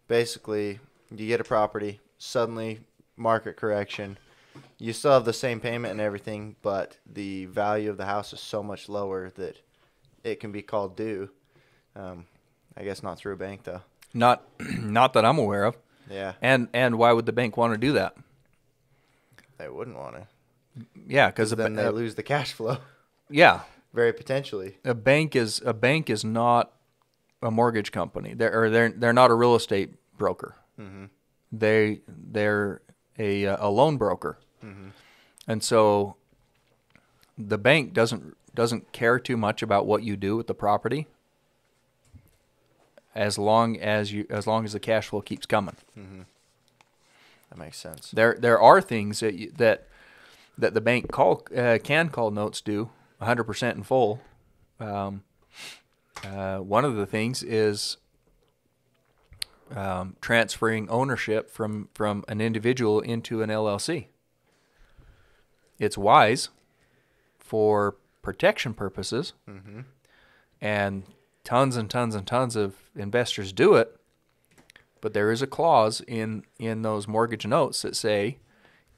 basically, you get a property, suddenly market correction, you still have the same payment and everything, but the value of the house is so much lower that it can be called due. I guess not through a bank, though. Not that I'm aware of. Yeah. And why would the bank want to do that? They wouldn't want to. Yeah, because then they lose the cash flow. Yeah. Very potentially. A bank is not a mortgage company. They're not a real estate broker. Mm-hmm. They're a loan broker. Mm-hmm. And so the bank doesn't care too much about what you do with the property, as long as the cash flow keeps coming. Mm-hmm. That makes sense. There are things that the bank can call notes due 100% in full. One of the things is transferring ownership from an individual into an LLC. It's wise for protection purposes, mm-hmm. and tons and tons and tons of investors do it, but there is a clause in those mortgage notes that say,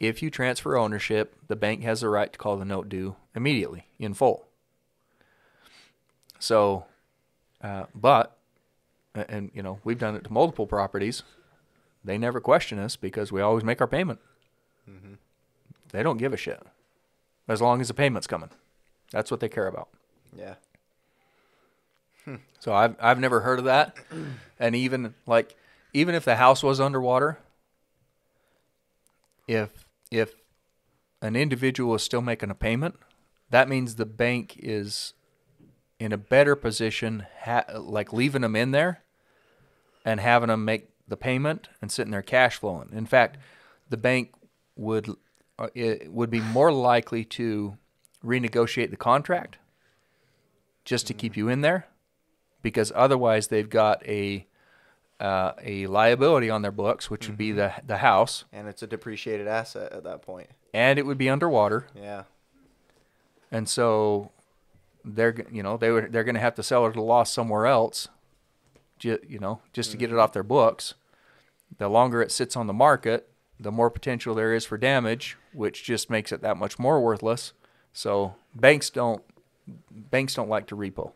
if you transfer ownership, the bank has the right to call the note due immediately, in full. So, we've done it to multiple properties. They never question us because we always make our payment. Mm-hmm. They don't give a shit as long as the payment's coming. That's what they care about. Yeah. So I've never heard of that. And even if the house was underwater, if an individual is still making a payment, that means the bank is in a better position, like leaving them in there and having them make the payment and sitting there cash flowing. In fact, the bank would be more likely to renegotiate the contract just to keep you in there, because otherwise they've got a liability on their books, which would be the house, and it's a depreciated asset at that point, and it would be underwater. Yeah. And so they're going to have to sell it at a loss somewhere else, just to get it off their books. The longer it sits on the market, the more potential there is for damage, which just makes it that much more worthless. So banks don't like to repo.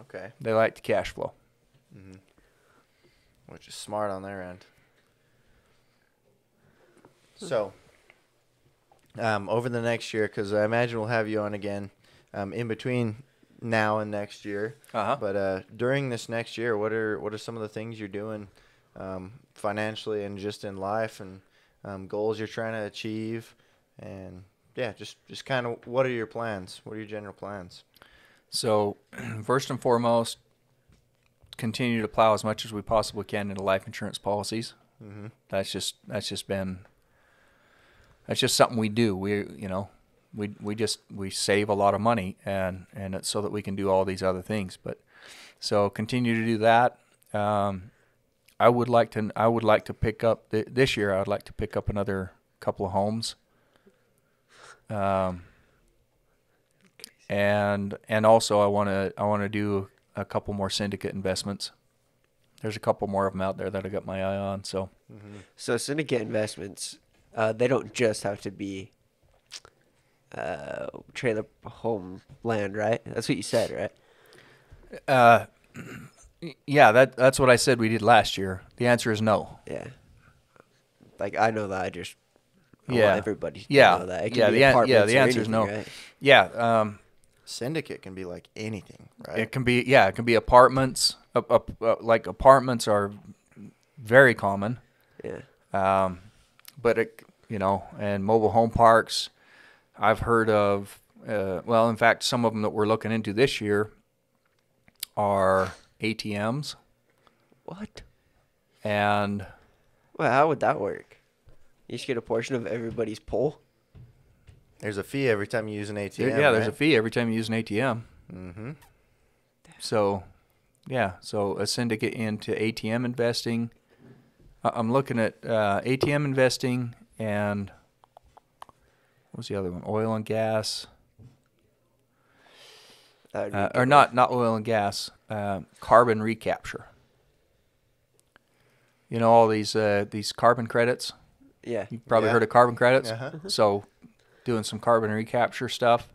Okay. They like to cash flow. Mm-hmm. Which is smart on their end. So, over the next year, because I imagine we'll have you on again in between now and next year. Uh-huh. But during this next year, what are some of the things you're doing financially and just in life, and goals you're trying to achieve, and just kind of what are your plans? What are your general plans? So, first and foremost, continue to plow as much as we possibly can into life insurance policies. Mm-hmm. That's just something we do. We save a lot of money, and it's so that we can do all these other things. But so continue to do that. I would like to pick up this year. I would like to pick up another couple of homes. And also I want to do a couple more syndicate investments. There's a couple more of them out there that I got my eye on. So, So syndicate investments, they don't just have to be trailer home land, right? That's what you said, right? Yeah, that's what I said we did last year. The answer is no. Yeah. Like I know that. I want everybody to know that. It can be the apartments or answer is anything, no. right? Yeah. Syndicate can be like anything, right? It can be apartments. Like apartments are very common. Yeah. But and mobile home parks, I've heard of. In fact, some of them that we're looking into this year are ATMs. What? And Well, how would that work? You just get a portion of everybody's pull? There's a fee every time you use an ATM. there's a fee every time you use an ATM. Mm-hmm. So, so a syndicate into ATM investing. I'm looking at ATM investing and what was the other one? Oil and gas. Or not oil and gas. Carbon recapture. All these carbon credits. Yeah. You've probably heard of carbon credits. Uh-huh. So, doing some carbon recapture stuff.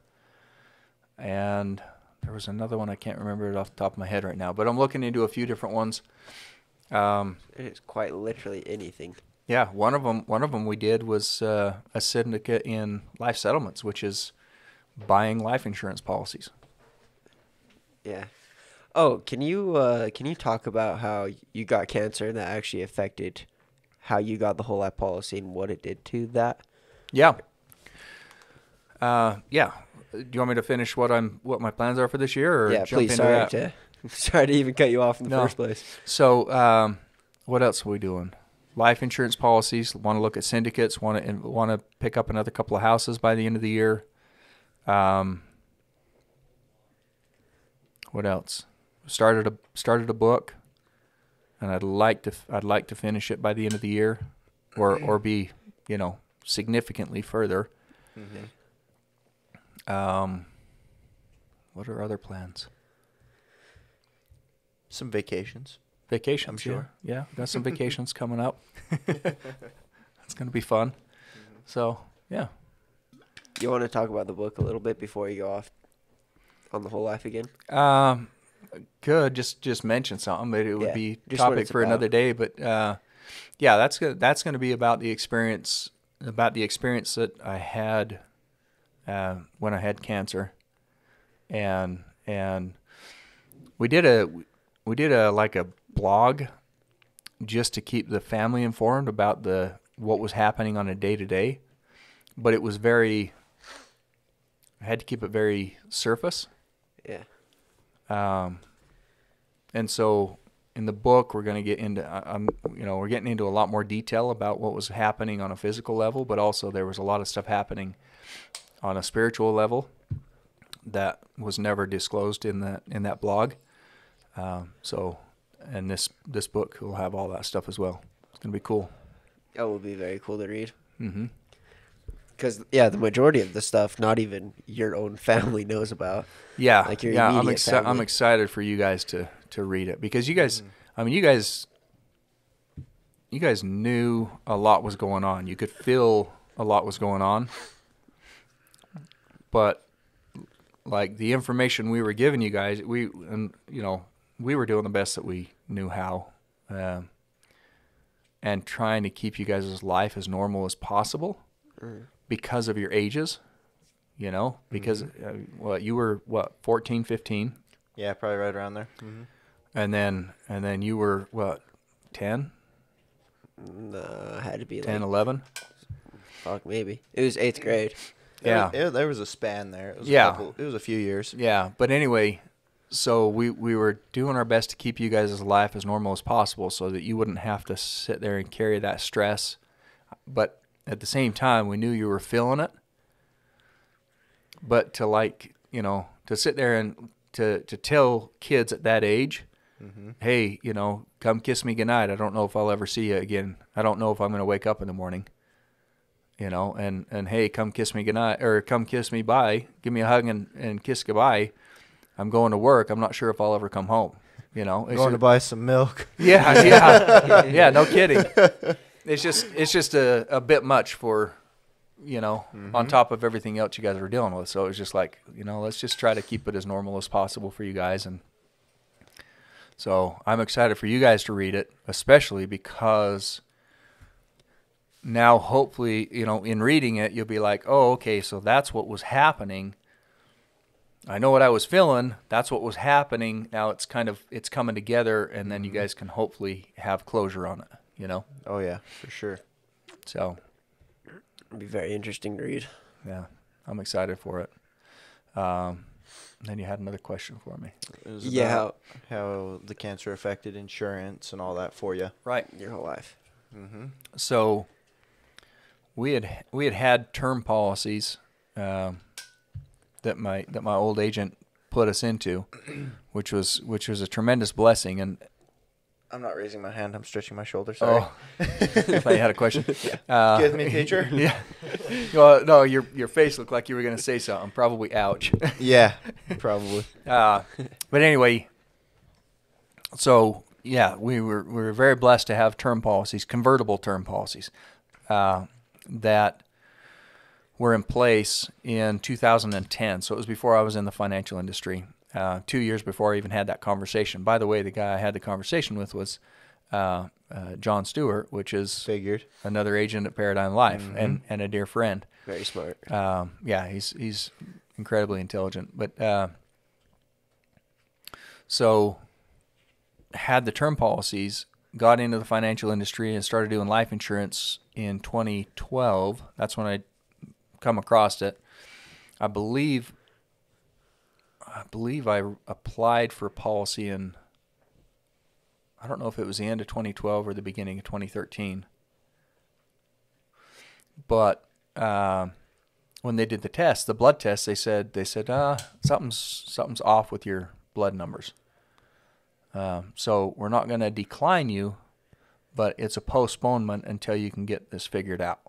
And there was another one, I can't remember it off the top of my head right now, but I'm looking into a few different ones. It is quite literally anything. Yeah, one of them we did was a syndicate in life settlements, which is buying life insurance policies. Yeah. Oh, can you talk about how you got cancer and that actually affected how you got the whole life policy and what it did to that? Yeah. Yeah. Do you want me to finish what my plans are for this year, or yeah, jump please. into that? Sorry to even cut you off in the first place. So, what else are we doing? Life insurance policies. Want to look at syndicates. Want to pick up another couple of houses by the end of the year. What else? Started a book, and I'd like to finish it by the end of the year, or be significantly further. Mm-hmm. What are other plans? Some vacations. Vacations, I'm sure. Yeah, got some vacations coming up. It's going to be fun. Mm-hmm. So, yeah. You want to talk about the book a little bit before you go off on the whole life again? Good. Just mention something, but it would be just what topic it's for about. another day. But that's going to be about the experience that I had when I had cancer, and We did a like a blog just to keep the family informed about what was happening on a day-to-day, but it was I had to keep it very surface. Yeah. And so in the book, we're going to get into, we're getting into a lot more detail about what was happening on a physical level, but also there was a lot of stuff happening on a spiritual level that was never disclosed in that blog. And this book will have all that stuff as well. It's going to be cool. That will be very cool to read. Mm-hmm. Because, the majority of the stuff, not even your own family knows about. Yeah, like your I'm immediate family. I'm excited for you guys to read it, because you guys, you guys knew a lot was going on. You could feel a lot was going on, but like the information we were giving you guys, we were doing the best that we knew how, and trying to keep you guys' life as normal as possible. Because of your ages, because you were 14, 15? Yeah, probably right around there. Mm-hmm. And then you were 10? Had to be 10, like 11? Fuck, maybe. It was 8th grade. Yeah. There was a span there. It was it was a few years. Yeah, but anyway, so we were doing our best to keep you guys' life as normal as possible so that you wouldn't have to sit there and carry that stress. But at the same time, we knew you were feeling it. But to sit there and to tell kids at that age, hey, come kiss me goodnight. I don't know if I'll ever see you again. I don't know if I'm going to wake up in the morning. And hey, come kiss me goodnight, or come kiss me bye. Give me a hug and kiss goodbye. I'm going to work. I'm not sure if I'll ever come home. Going to buy some milk. Yeah, no kidding. It's just a bit much for, on top of everything else you guys are dealing with. So it was just like, let's just try to keep it as normal as possible for you guys. And so I'm excited for you guys to read it, especially because now hopefully, in reading it, you'll be like, oh, okay, so that's what was happening. I know what I was feeling. That's what was happening. Now it's coming together, and then you guys can hopefully have closure on it. Oh yeah, for sure. So It'll be very interesting to read. Yeah, I'm excited for it. Then you had another question for me. It was about how the cancer affected insurance and all that for you. Right, your whole life. Mm-hmm. So we had term policies that my old agent put us into, which was a tremendous blessing. And I'm not raising my hand. I'm stretching my shoulder. Sorry. Oh, I thought you had a question. Excuse me, teacher. Yeah. Well, no, your face looked like you were going to say something. Probably ouch. Yeah, probably. But anyway, so yeah, we were very blessed to have term policies, convertible term policies, that were in place in 2010. So it was before I was in the financial industry. 2 years before I even had that conversation. By the way, the guy I had the conversation with was John Stewart, which is another agent at Paradigm Life, and a dear friend. Very smart. Yeah, he's incredibly intelligent. But so had the term policies, got into the financial industry, and started doing life insurance in 2012. That's when I come across it. I believe I applied for a policy in, I don't know if it was the end of 2012 or the beginning of 2013. But when they did the test, the blood test, they said something's off with your blood numbers. So we're not going to decline you, but it's a postponement until you can get this figured out.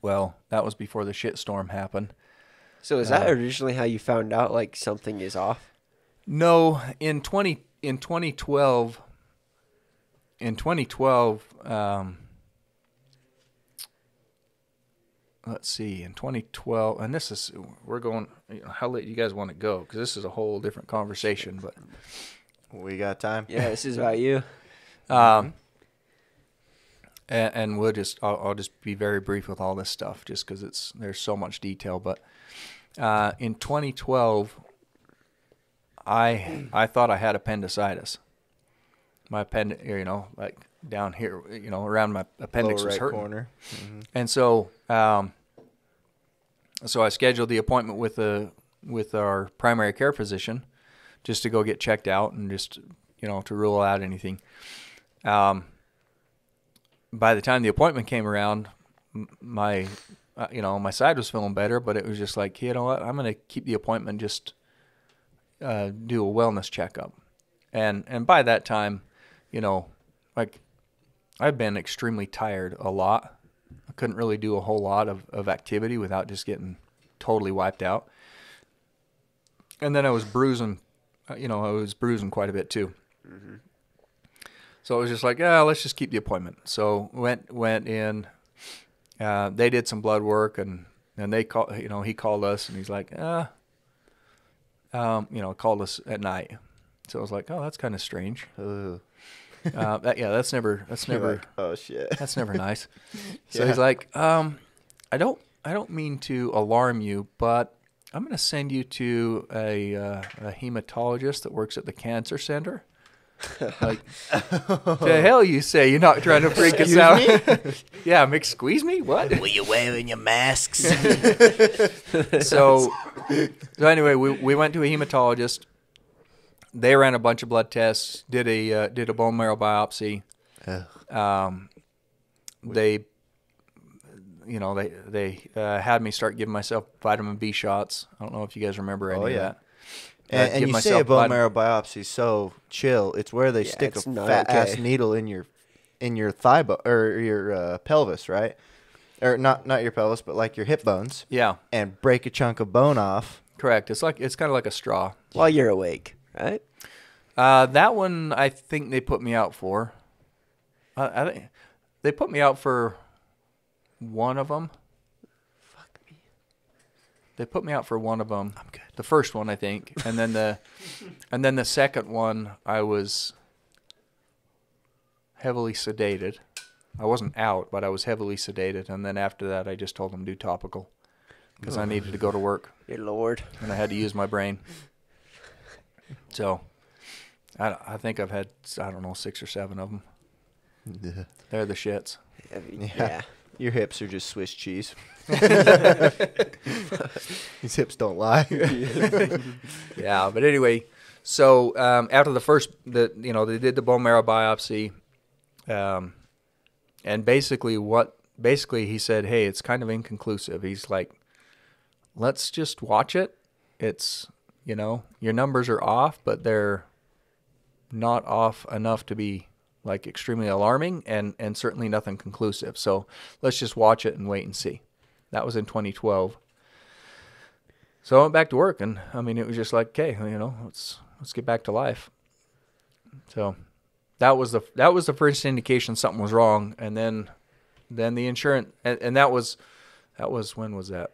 Well, that was before the shitstorm happened. So is that originally how you found out like something is off? No, in 2012, let's see, in 2012, and this is, we're going, how late do you guys want to go? Because this is a whole different conversation, but we got time. Yeah, this is about you. And I'll just be very brief with all this stuff, just because there's so much detail. But in 2012, I thought I had appendicitis. My like down here, around my appendix Lower was right hurting. corner. Mm-hmm. And so, so I scheduled the appointment with our primary care physician, just to go get checked out and just to rule out anything. By the time the appointment came around, my my side was feeling better, but it was just like, you know what, I'm going to keep the appointment, just do a wellness checkup. And by that time, like I've been extremely tired a lot. I couldn't really do a whole lot of activity without just getting totally wiped out. And then I was bruising, quite a bit too. Mm-hmm. So it was just like, let's just keep the appointment. So went in. They did some blood work, and they he called us, and he's like, called us at night. So I was like, oh, that's kind of strange. That's never Like, oh shit, that's never nice. So he's like, I don't mean to alarm you, but I'm going to send you to a hematologist that works at the cancer center. Like, the hell you say? You're not trying to freak us out? Yeah, squeeze me? What? Were you wearing your masks? So anyway, we went to a hematologist. They ran a bunch of blood tests, did a bone marrow biopsy. They had me start giving myself vitamin B shots. I don't know if you guys remember any of that. And you say a bone marrow biopsy, so chill. It's where they stick a fat ass needle in your thigh or your pelvis, right? Or not your pelvis, but like your hip bones. Yeah. And break a chunk of bone off. Correct. It's kind of like a straw. While you're awake, right? That one I think they put me out for. I think they put me out for one of them. Fuck me. They put me out for one of them. I'm good. The first one, I think, and then the second one, I was heavily sedated. I wasn't out, but I was heavily sedated, and then after that, I just told them to do topical because I needed to go to work. Dear Lord. And I had to use my brain. So, I think I've had 6 or 7 of them. Yeah. They're the shits. Yeah. Your hips are just Swiss cheese. These hips don't lie. Yeah, but anyway, so after the first, they did the bone marrow biopsy, and basically he said, hey, it's kind of inconclusive. He's like, let's just watch it. It's, your numbers are off, but they're not off enough to be like extremely alarming, and certainly nothing conclusive. So let's just watch it and wait and see. That was in 2012. So I went back to work, and it was just like, okay, let's get back to life. So that was the first indication something was wrong, and then the insurance, and that was when was that?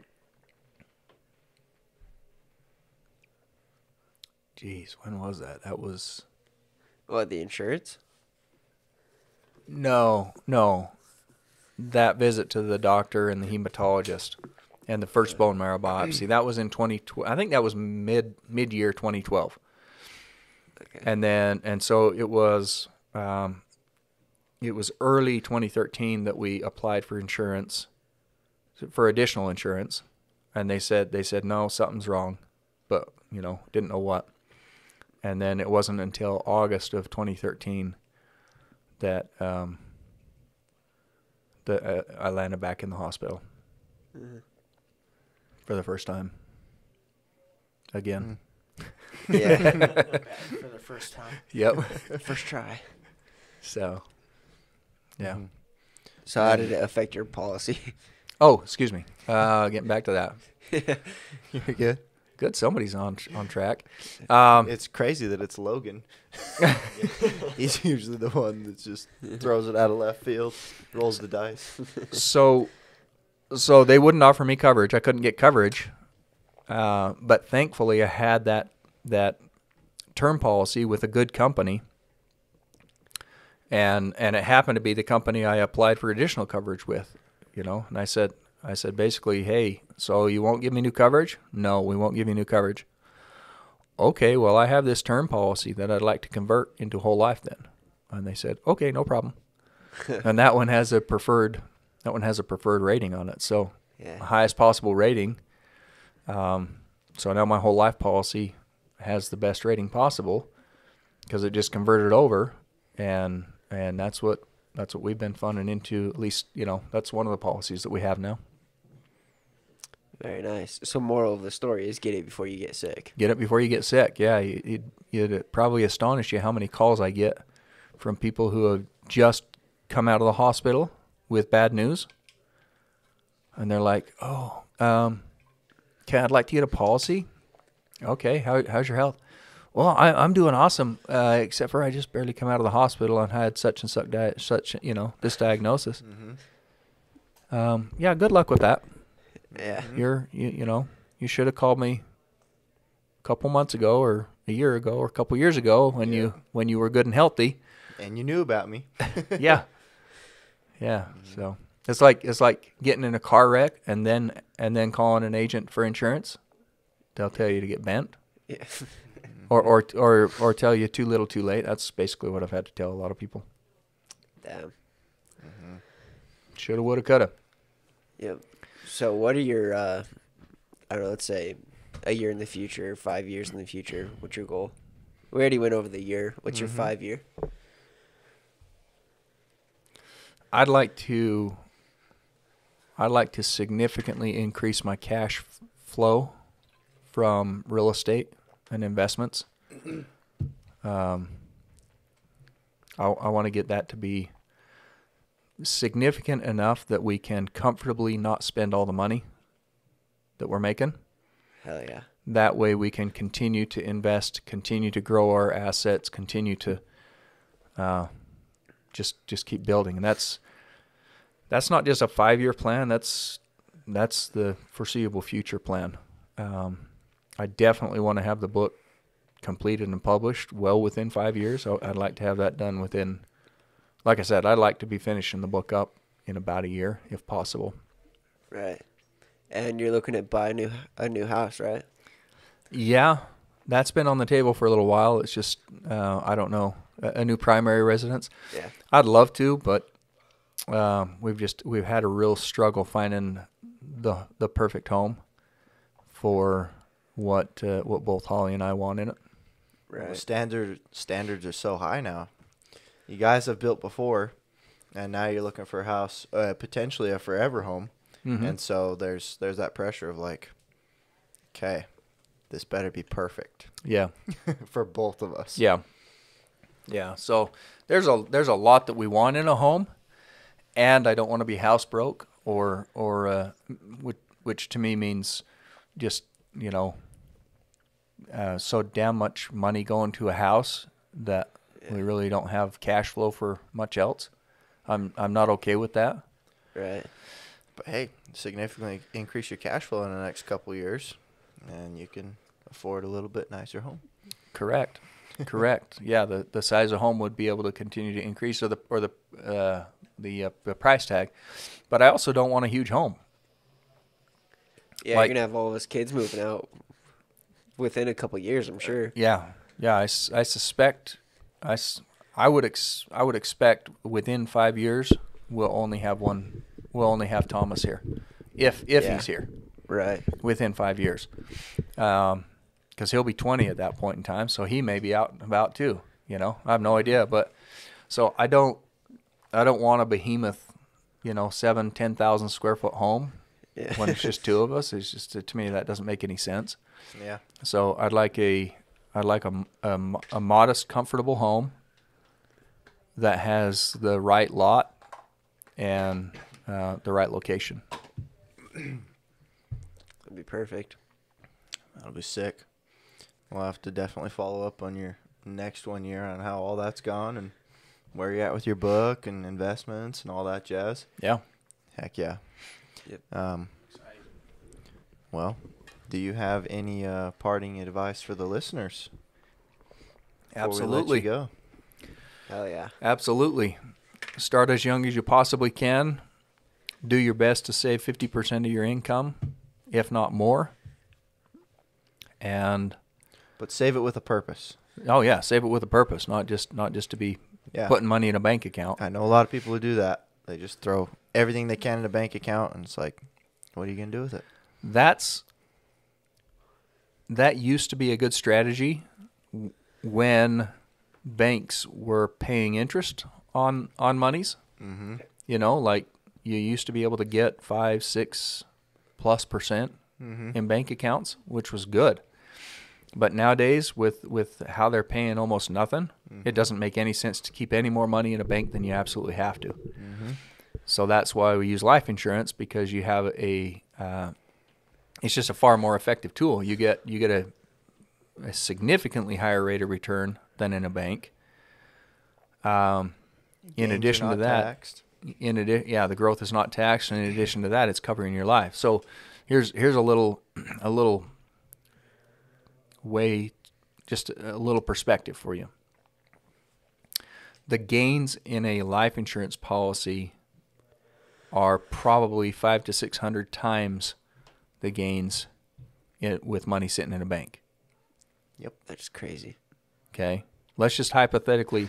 Jeez, when was that? That was What, the insurance? No. That visit to the doctor and the hematologist and the first bone marrow biopsy. That was in 2012. I think that was mid-year 2012. Okay. And so it was early 2013 that we applied for insurance, for additional insurance, and they said no, something's wrong, but didn't know what. And then it wasn't until August of 2013 that I landed back in the hospital for the first time. Again. Yeah. For the first time. Yep. First try. So, yeah. Mm-hmm. So how did it affect your policy? Oh, excuse me. Getting back to that. You're good. Good. Somebody's on track. It's crazy that it's Logan. He's usually the one that just throws it out of left field, rolls the dice. So they wouldn't offer me coverage. I couldn't get coverage. But thankfully I had that term policy with a good company. And it happened to be the company I applied for additional coverage with, and I said basically, hey, so you won't give me new coverage? No, we won't give you new coverage. okay, well, I have this term policy that I'd like to convert into whole life then. And they said, okay, no problem. And that one has a preferred rating on it. So highest possible rating. So now my whole life policy has the best rating possible because it just converted over, and that's what we've been funding into. At least, that's one of the policies that we have now. Very nice. So moral of the story is get it before you get sick. Get it before you get sick. Yeah, it'd probably astonish you how many calls I get from people who have just come out of the hospital with bad news, and they're like, "Oh, okay, I'd like to get a policy." Okay, how's your health? Well, I'm doing awesome, except for I just barely come out of the hospital and had such and such this diagnosis. Mm-hmm. Yeah, good luck with that. Yeah. You should have called me a couple months ago or a year ago or a couple years ago when you were good and healthy. And you knew about me. Yeah. Yeah. So it's like getting in a car wreck and then calling an agent for insurance. They'll tell you to get bent. Yeah. or tell you too little too late. That's basically what I've had to tell a lot of people. Damn. Mm-hmm. Shoulda, woulda, coulda. Yep. So what are your, I don't know, let's say a year in the future, 5 years in the future? What's your goal? We already went over the year. What's your 5 year? I'd like to significantly increase my cash flow from real estate and investments. I want to get that to be significant enough that we can comfortably not spend all the money that we're making. Hell yeah. That way we can continue to invest, continue to grow our assets, continue to just keep building. And that's not just a 5-year plan. That's the foreseeable future plan. I definitely want to have the book completed and published well within 5 years. I'd like to have that done within, like I said, I'd like to be finishing the book up in about a year if possible. Right. And you're looking at buying a new house, right? Yeah, that's been on the table for a little while. It's just, I don't know, a new primary residence. Yeah. I'd love to, but we've had a real struggle finding the perfect home for what both Holly and I want in it. Well, Right. standards are so high now. You guys have built before, and now you're looking for a house, potentially a forever home. Mm-hmm. And so there's that pressure of like, okay, this better be perfect. Yeah. For both of us. Yeah. Yeah. So there's a lot that we want in a home, and I don't want to be house broke or which to me means just, so damn much money going to a house that we really don't have cash flow for much else. I'm not okay with that. Right. But hey, significantly increase your cash flow in the next couple of years, and you can afford a little bit nicer home. Correct. Yeah, the size of home would be able to continue to increase, or the price tag. But I also don't want a huge home. Yeah, you're gonna have all of us kids moving out within a couple of years, I'm sure. Yeah. I suspect I would expect within 5 years we'll only have Thomas here, if he's here. Right. Within 5 years, because he'll be 20 at that point in time, so he may be out and about too. I have no idea, but so I don't want a behemoth, 10,000 square foot home. Yeah. When it's just two of us. It's just, to me, that doesn't make any sense. Yeah. So I'd like a modest, comfortable home that has the right lot and the right location. That'd be perfect. That'll be sick. We'll have to definitely follow up on your next 1 year on how all that's gone and where you're at with your book and investments and all that jazz. Yeah. Heck yeah. Yep. Well, do you have any parting advice for the listeners? Absolutely. Before we let you go? Hell yeah. Absolutely. Start as young as you possibly can. Do your best to save 50% of your income, if not more. And But save it with a purpose. Oh yeah, save it with a purpose, not just to be putting money in a bank account. I know a lot of people who do that. They just throw everything they can in a bank account, and it's like, what are you gonna do with it? That used to be a good strategy when banks were paying interest on monies. Mm-hmm. You know, like you used to be able to get 5-6+% in bank accounts, which was good. But nowadays, with how they're paying almost nothing, it doesn't make any sense to keep any more money in a bank than you absolutely have to. Mm-hmm. So that's why we use life insurance, because you have it's just a far more effective tool. You get a significantly higher rate of return than in a bank. In addition to that, the growth is not taxed, and in addition to that, it's covering your life. So here's a little way, just a little perspective for you. The gains in a life insurance policy are probably 500 to 600 times the gains with money sitting in a bank. Yep, that's crazy. Okay, let's just hypothetically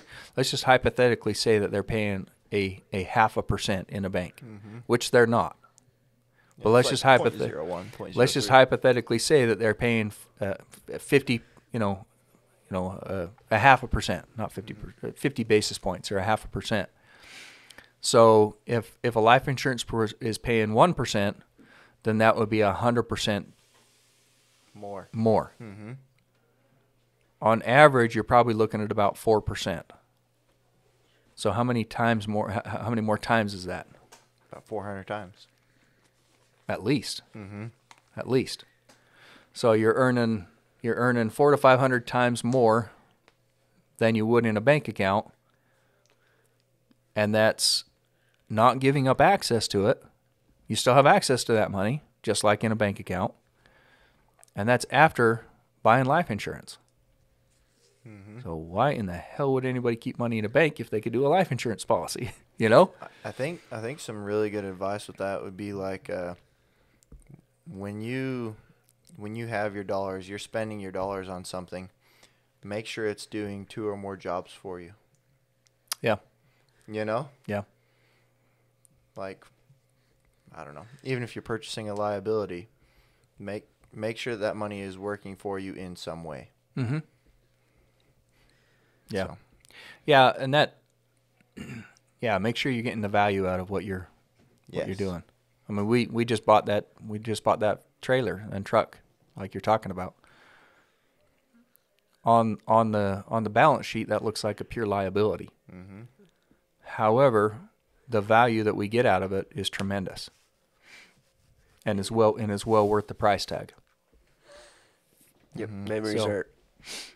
say that they're paying a 0.5% in a bank, which they're not. But let's just hypothetically say that they're paying 50, a 0.5%, not 50 basis points, or 0.5%. So if a life insurance is paying 1%, then that would be 100% more. Mm-hmm. On average, you're probably looking at about 4%. So how many times more? How many more times is that? About 400 times. At least. Mm-hmm. At least. So you're earning 400 to 500 times more than you would in a bank account, and that's not giving up access to it. You still have access to that money, just like in a bank account, and that's after buying life insurance. Mm-hmm. So why in the hell would anybody keep money in a bank if they could do a life insurance policy? You know? I think some really good advice with that would be like, when you have your dollars, you're spending your dollars on something, make sure it's doing 2 or more jobs for you. Yeah. You know? Yeah. Like, I don't know. Even if you're purchasing a liability, make sure that money is working for you in some way. Mm-hmm. Yeah. So. Yeah, and that, make sure you're getting the value out of what you're doing. I mean, we just bought that trailer and truck, like you're talking about. On the balance sheet, that looks like a pure liability. Mm-hmm. However, the value that we get out of it is tremendous, and is well worth the price tag. Yep, memories are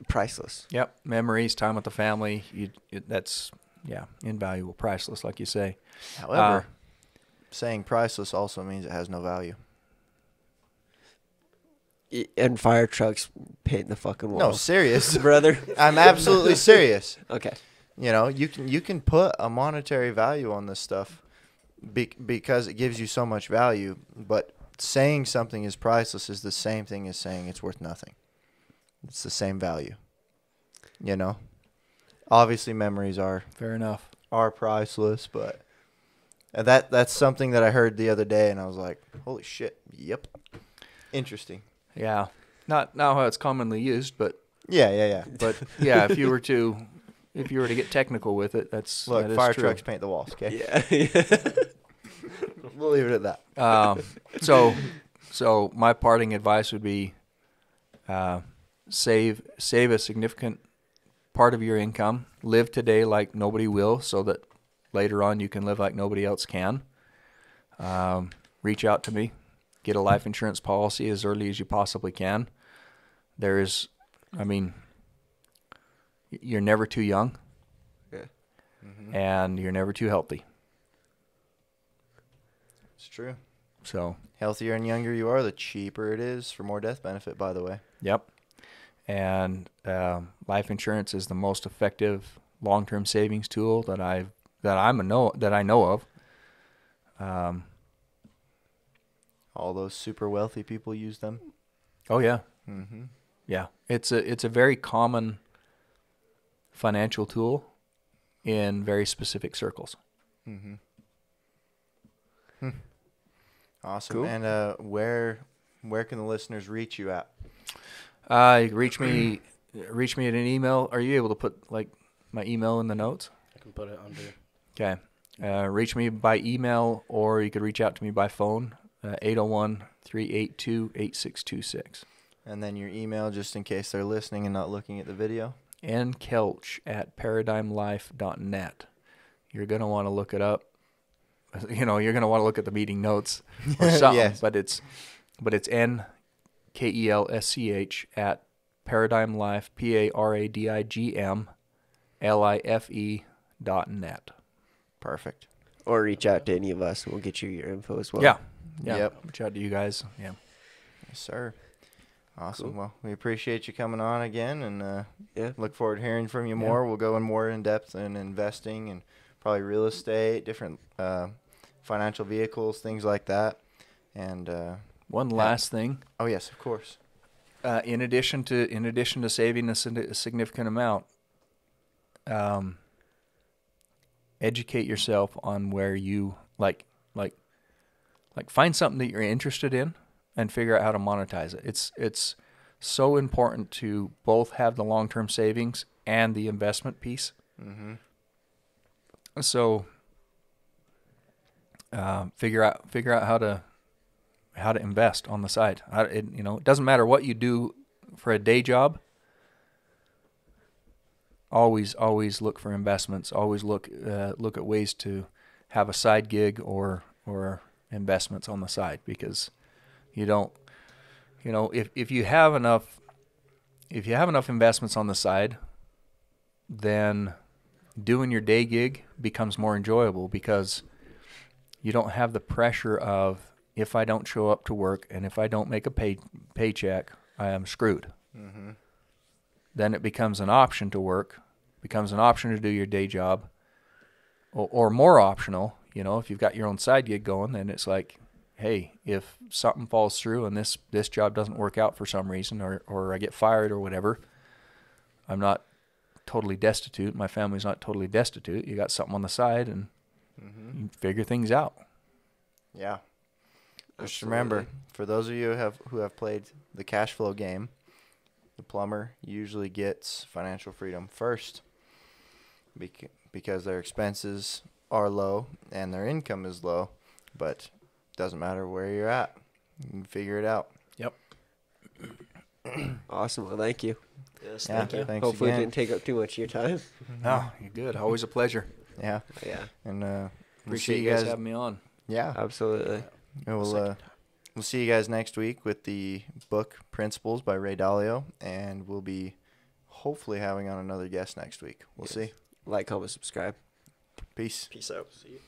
priceless. Yep, memories, time with the family. That's invaluable, priceless, like you say. However, saying priceless also means it has no value. And fire trucks paint the fucking wall. No, serious, brother. I'm absolutely serious. Okay. You know, you can put a monetary value on this stuff because it gives you so much value, but saying something is priceless is the same thing as saying it's worth nothing. It's the same value. You know? Obviously memories are fair enough. Are priceless, but that's something that I heard the other day and I was like, "Holy shit. Yep. Interesting." Yeah. Not how it's commonly used, but yeah. But yeah, if you were to get technical with it, that fire is true. trucks paint the walls, okay? Yeah. We'll leave it at that. So my parting advice would be save a significant part of your income. Live today like nobody will, so that later on you can live like nobody else can. Reach out to me. Get a life insurance policy as early as you possibly can. You're never too young. Yeah. Mm-hmm. And you're never too healthy. It's true. So healthier and younger you are, the cheaper it is for more death benefit, by the way. Yep. And life insurance is the most effective long-term savings tool that I know of. All those super wealthy people use them. Oh yeah. Mm-hmm. Yeah, it's a very common financial tool in very specific circles. Mm-hmm. Awesome. Cool. And where can the listeners reach you at? You can reach me at an email. Are you able to put like my email in the notes? I can put it under. Okay. Reach me by email, or you could reach out to me by phone, 801-382-8626. And then your email, just in case they're listening and not looking at the video. Kelsch at paradigmlife.net. You're going to want to look it up. You're going to want to look at the meeting notes or something. Yes. But it's NKELSCH at paradigmlife, paradigmlife.net. Perfect. Or reach out to any of us, and we'll get you your info as well. Yeah. Yep. Reach out to you guys. Yeah. Yes, sir. Awesome. Cool. Well, we appreciate you coming on again, and look forward to hearing from you Yeah. more. We'll go in more in depth in investing and probably real estate, different financial vehicles, things like that. And One last thing. oh yes, of course. In addition to saving a significant amount, educate yourself on where you like find something that you're interested in and figure out how to monetize it. It's so important to both have the long-term savings and the investment piece. Mm-hmm. So figure out how to invest on the side. It doesn't matter what you do for a day job. Always look for investments. Always look at ways to have a side gig or investments on the side, because you don't, if you have enough investments on the side, then doing your day gig becomes more enjoyable, because you don't have the pressure of, if I don't show up to work and if I don't make a paycheck, I am screwed. Mm-hmm. Then it becomes an option to work, becomes an option to do your day job, or more optional. If you've got your own side gig going, then it's like, hey, if something falls through and this job doesn't work out for some reason, or I get fired or whatever, I'm not totally destitute. My family's not totally destitute. You got something on the side, and you figure things out. Yeah. Just Absolutely. remember, for those of you who have played the cash flow game, the plumber usually gets financial freedom first, because their expenses are low and their income is low, but it doesn't matter where you're at. You can figure it out. Yep. Awesome. Well, thank you. Yes, Yeah, thank you. thanks Hopefully again. it didn't take up too much of your time. No, you're good. Always a pleasure. Yeah. Yeah, And we'll Appreciate see you guys having me on. Yeah. absolutely. And we'll see you guys next week with the book Principles by Ray Dalio, and we'll be hopefully having on another guest next week. We'll Yes. see. Like, comment, subscribe. Peace. Peace out. See you.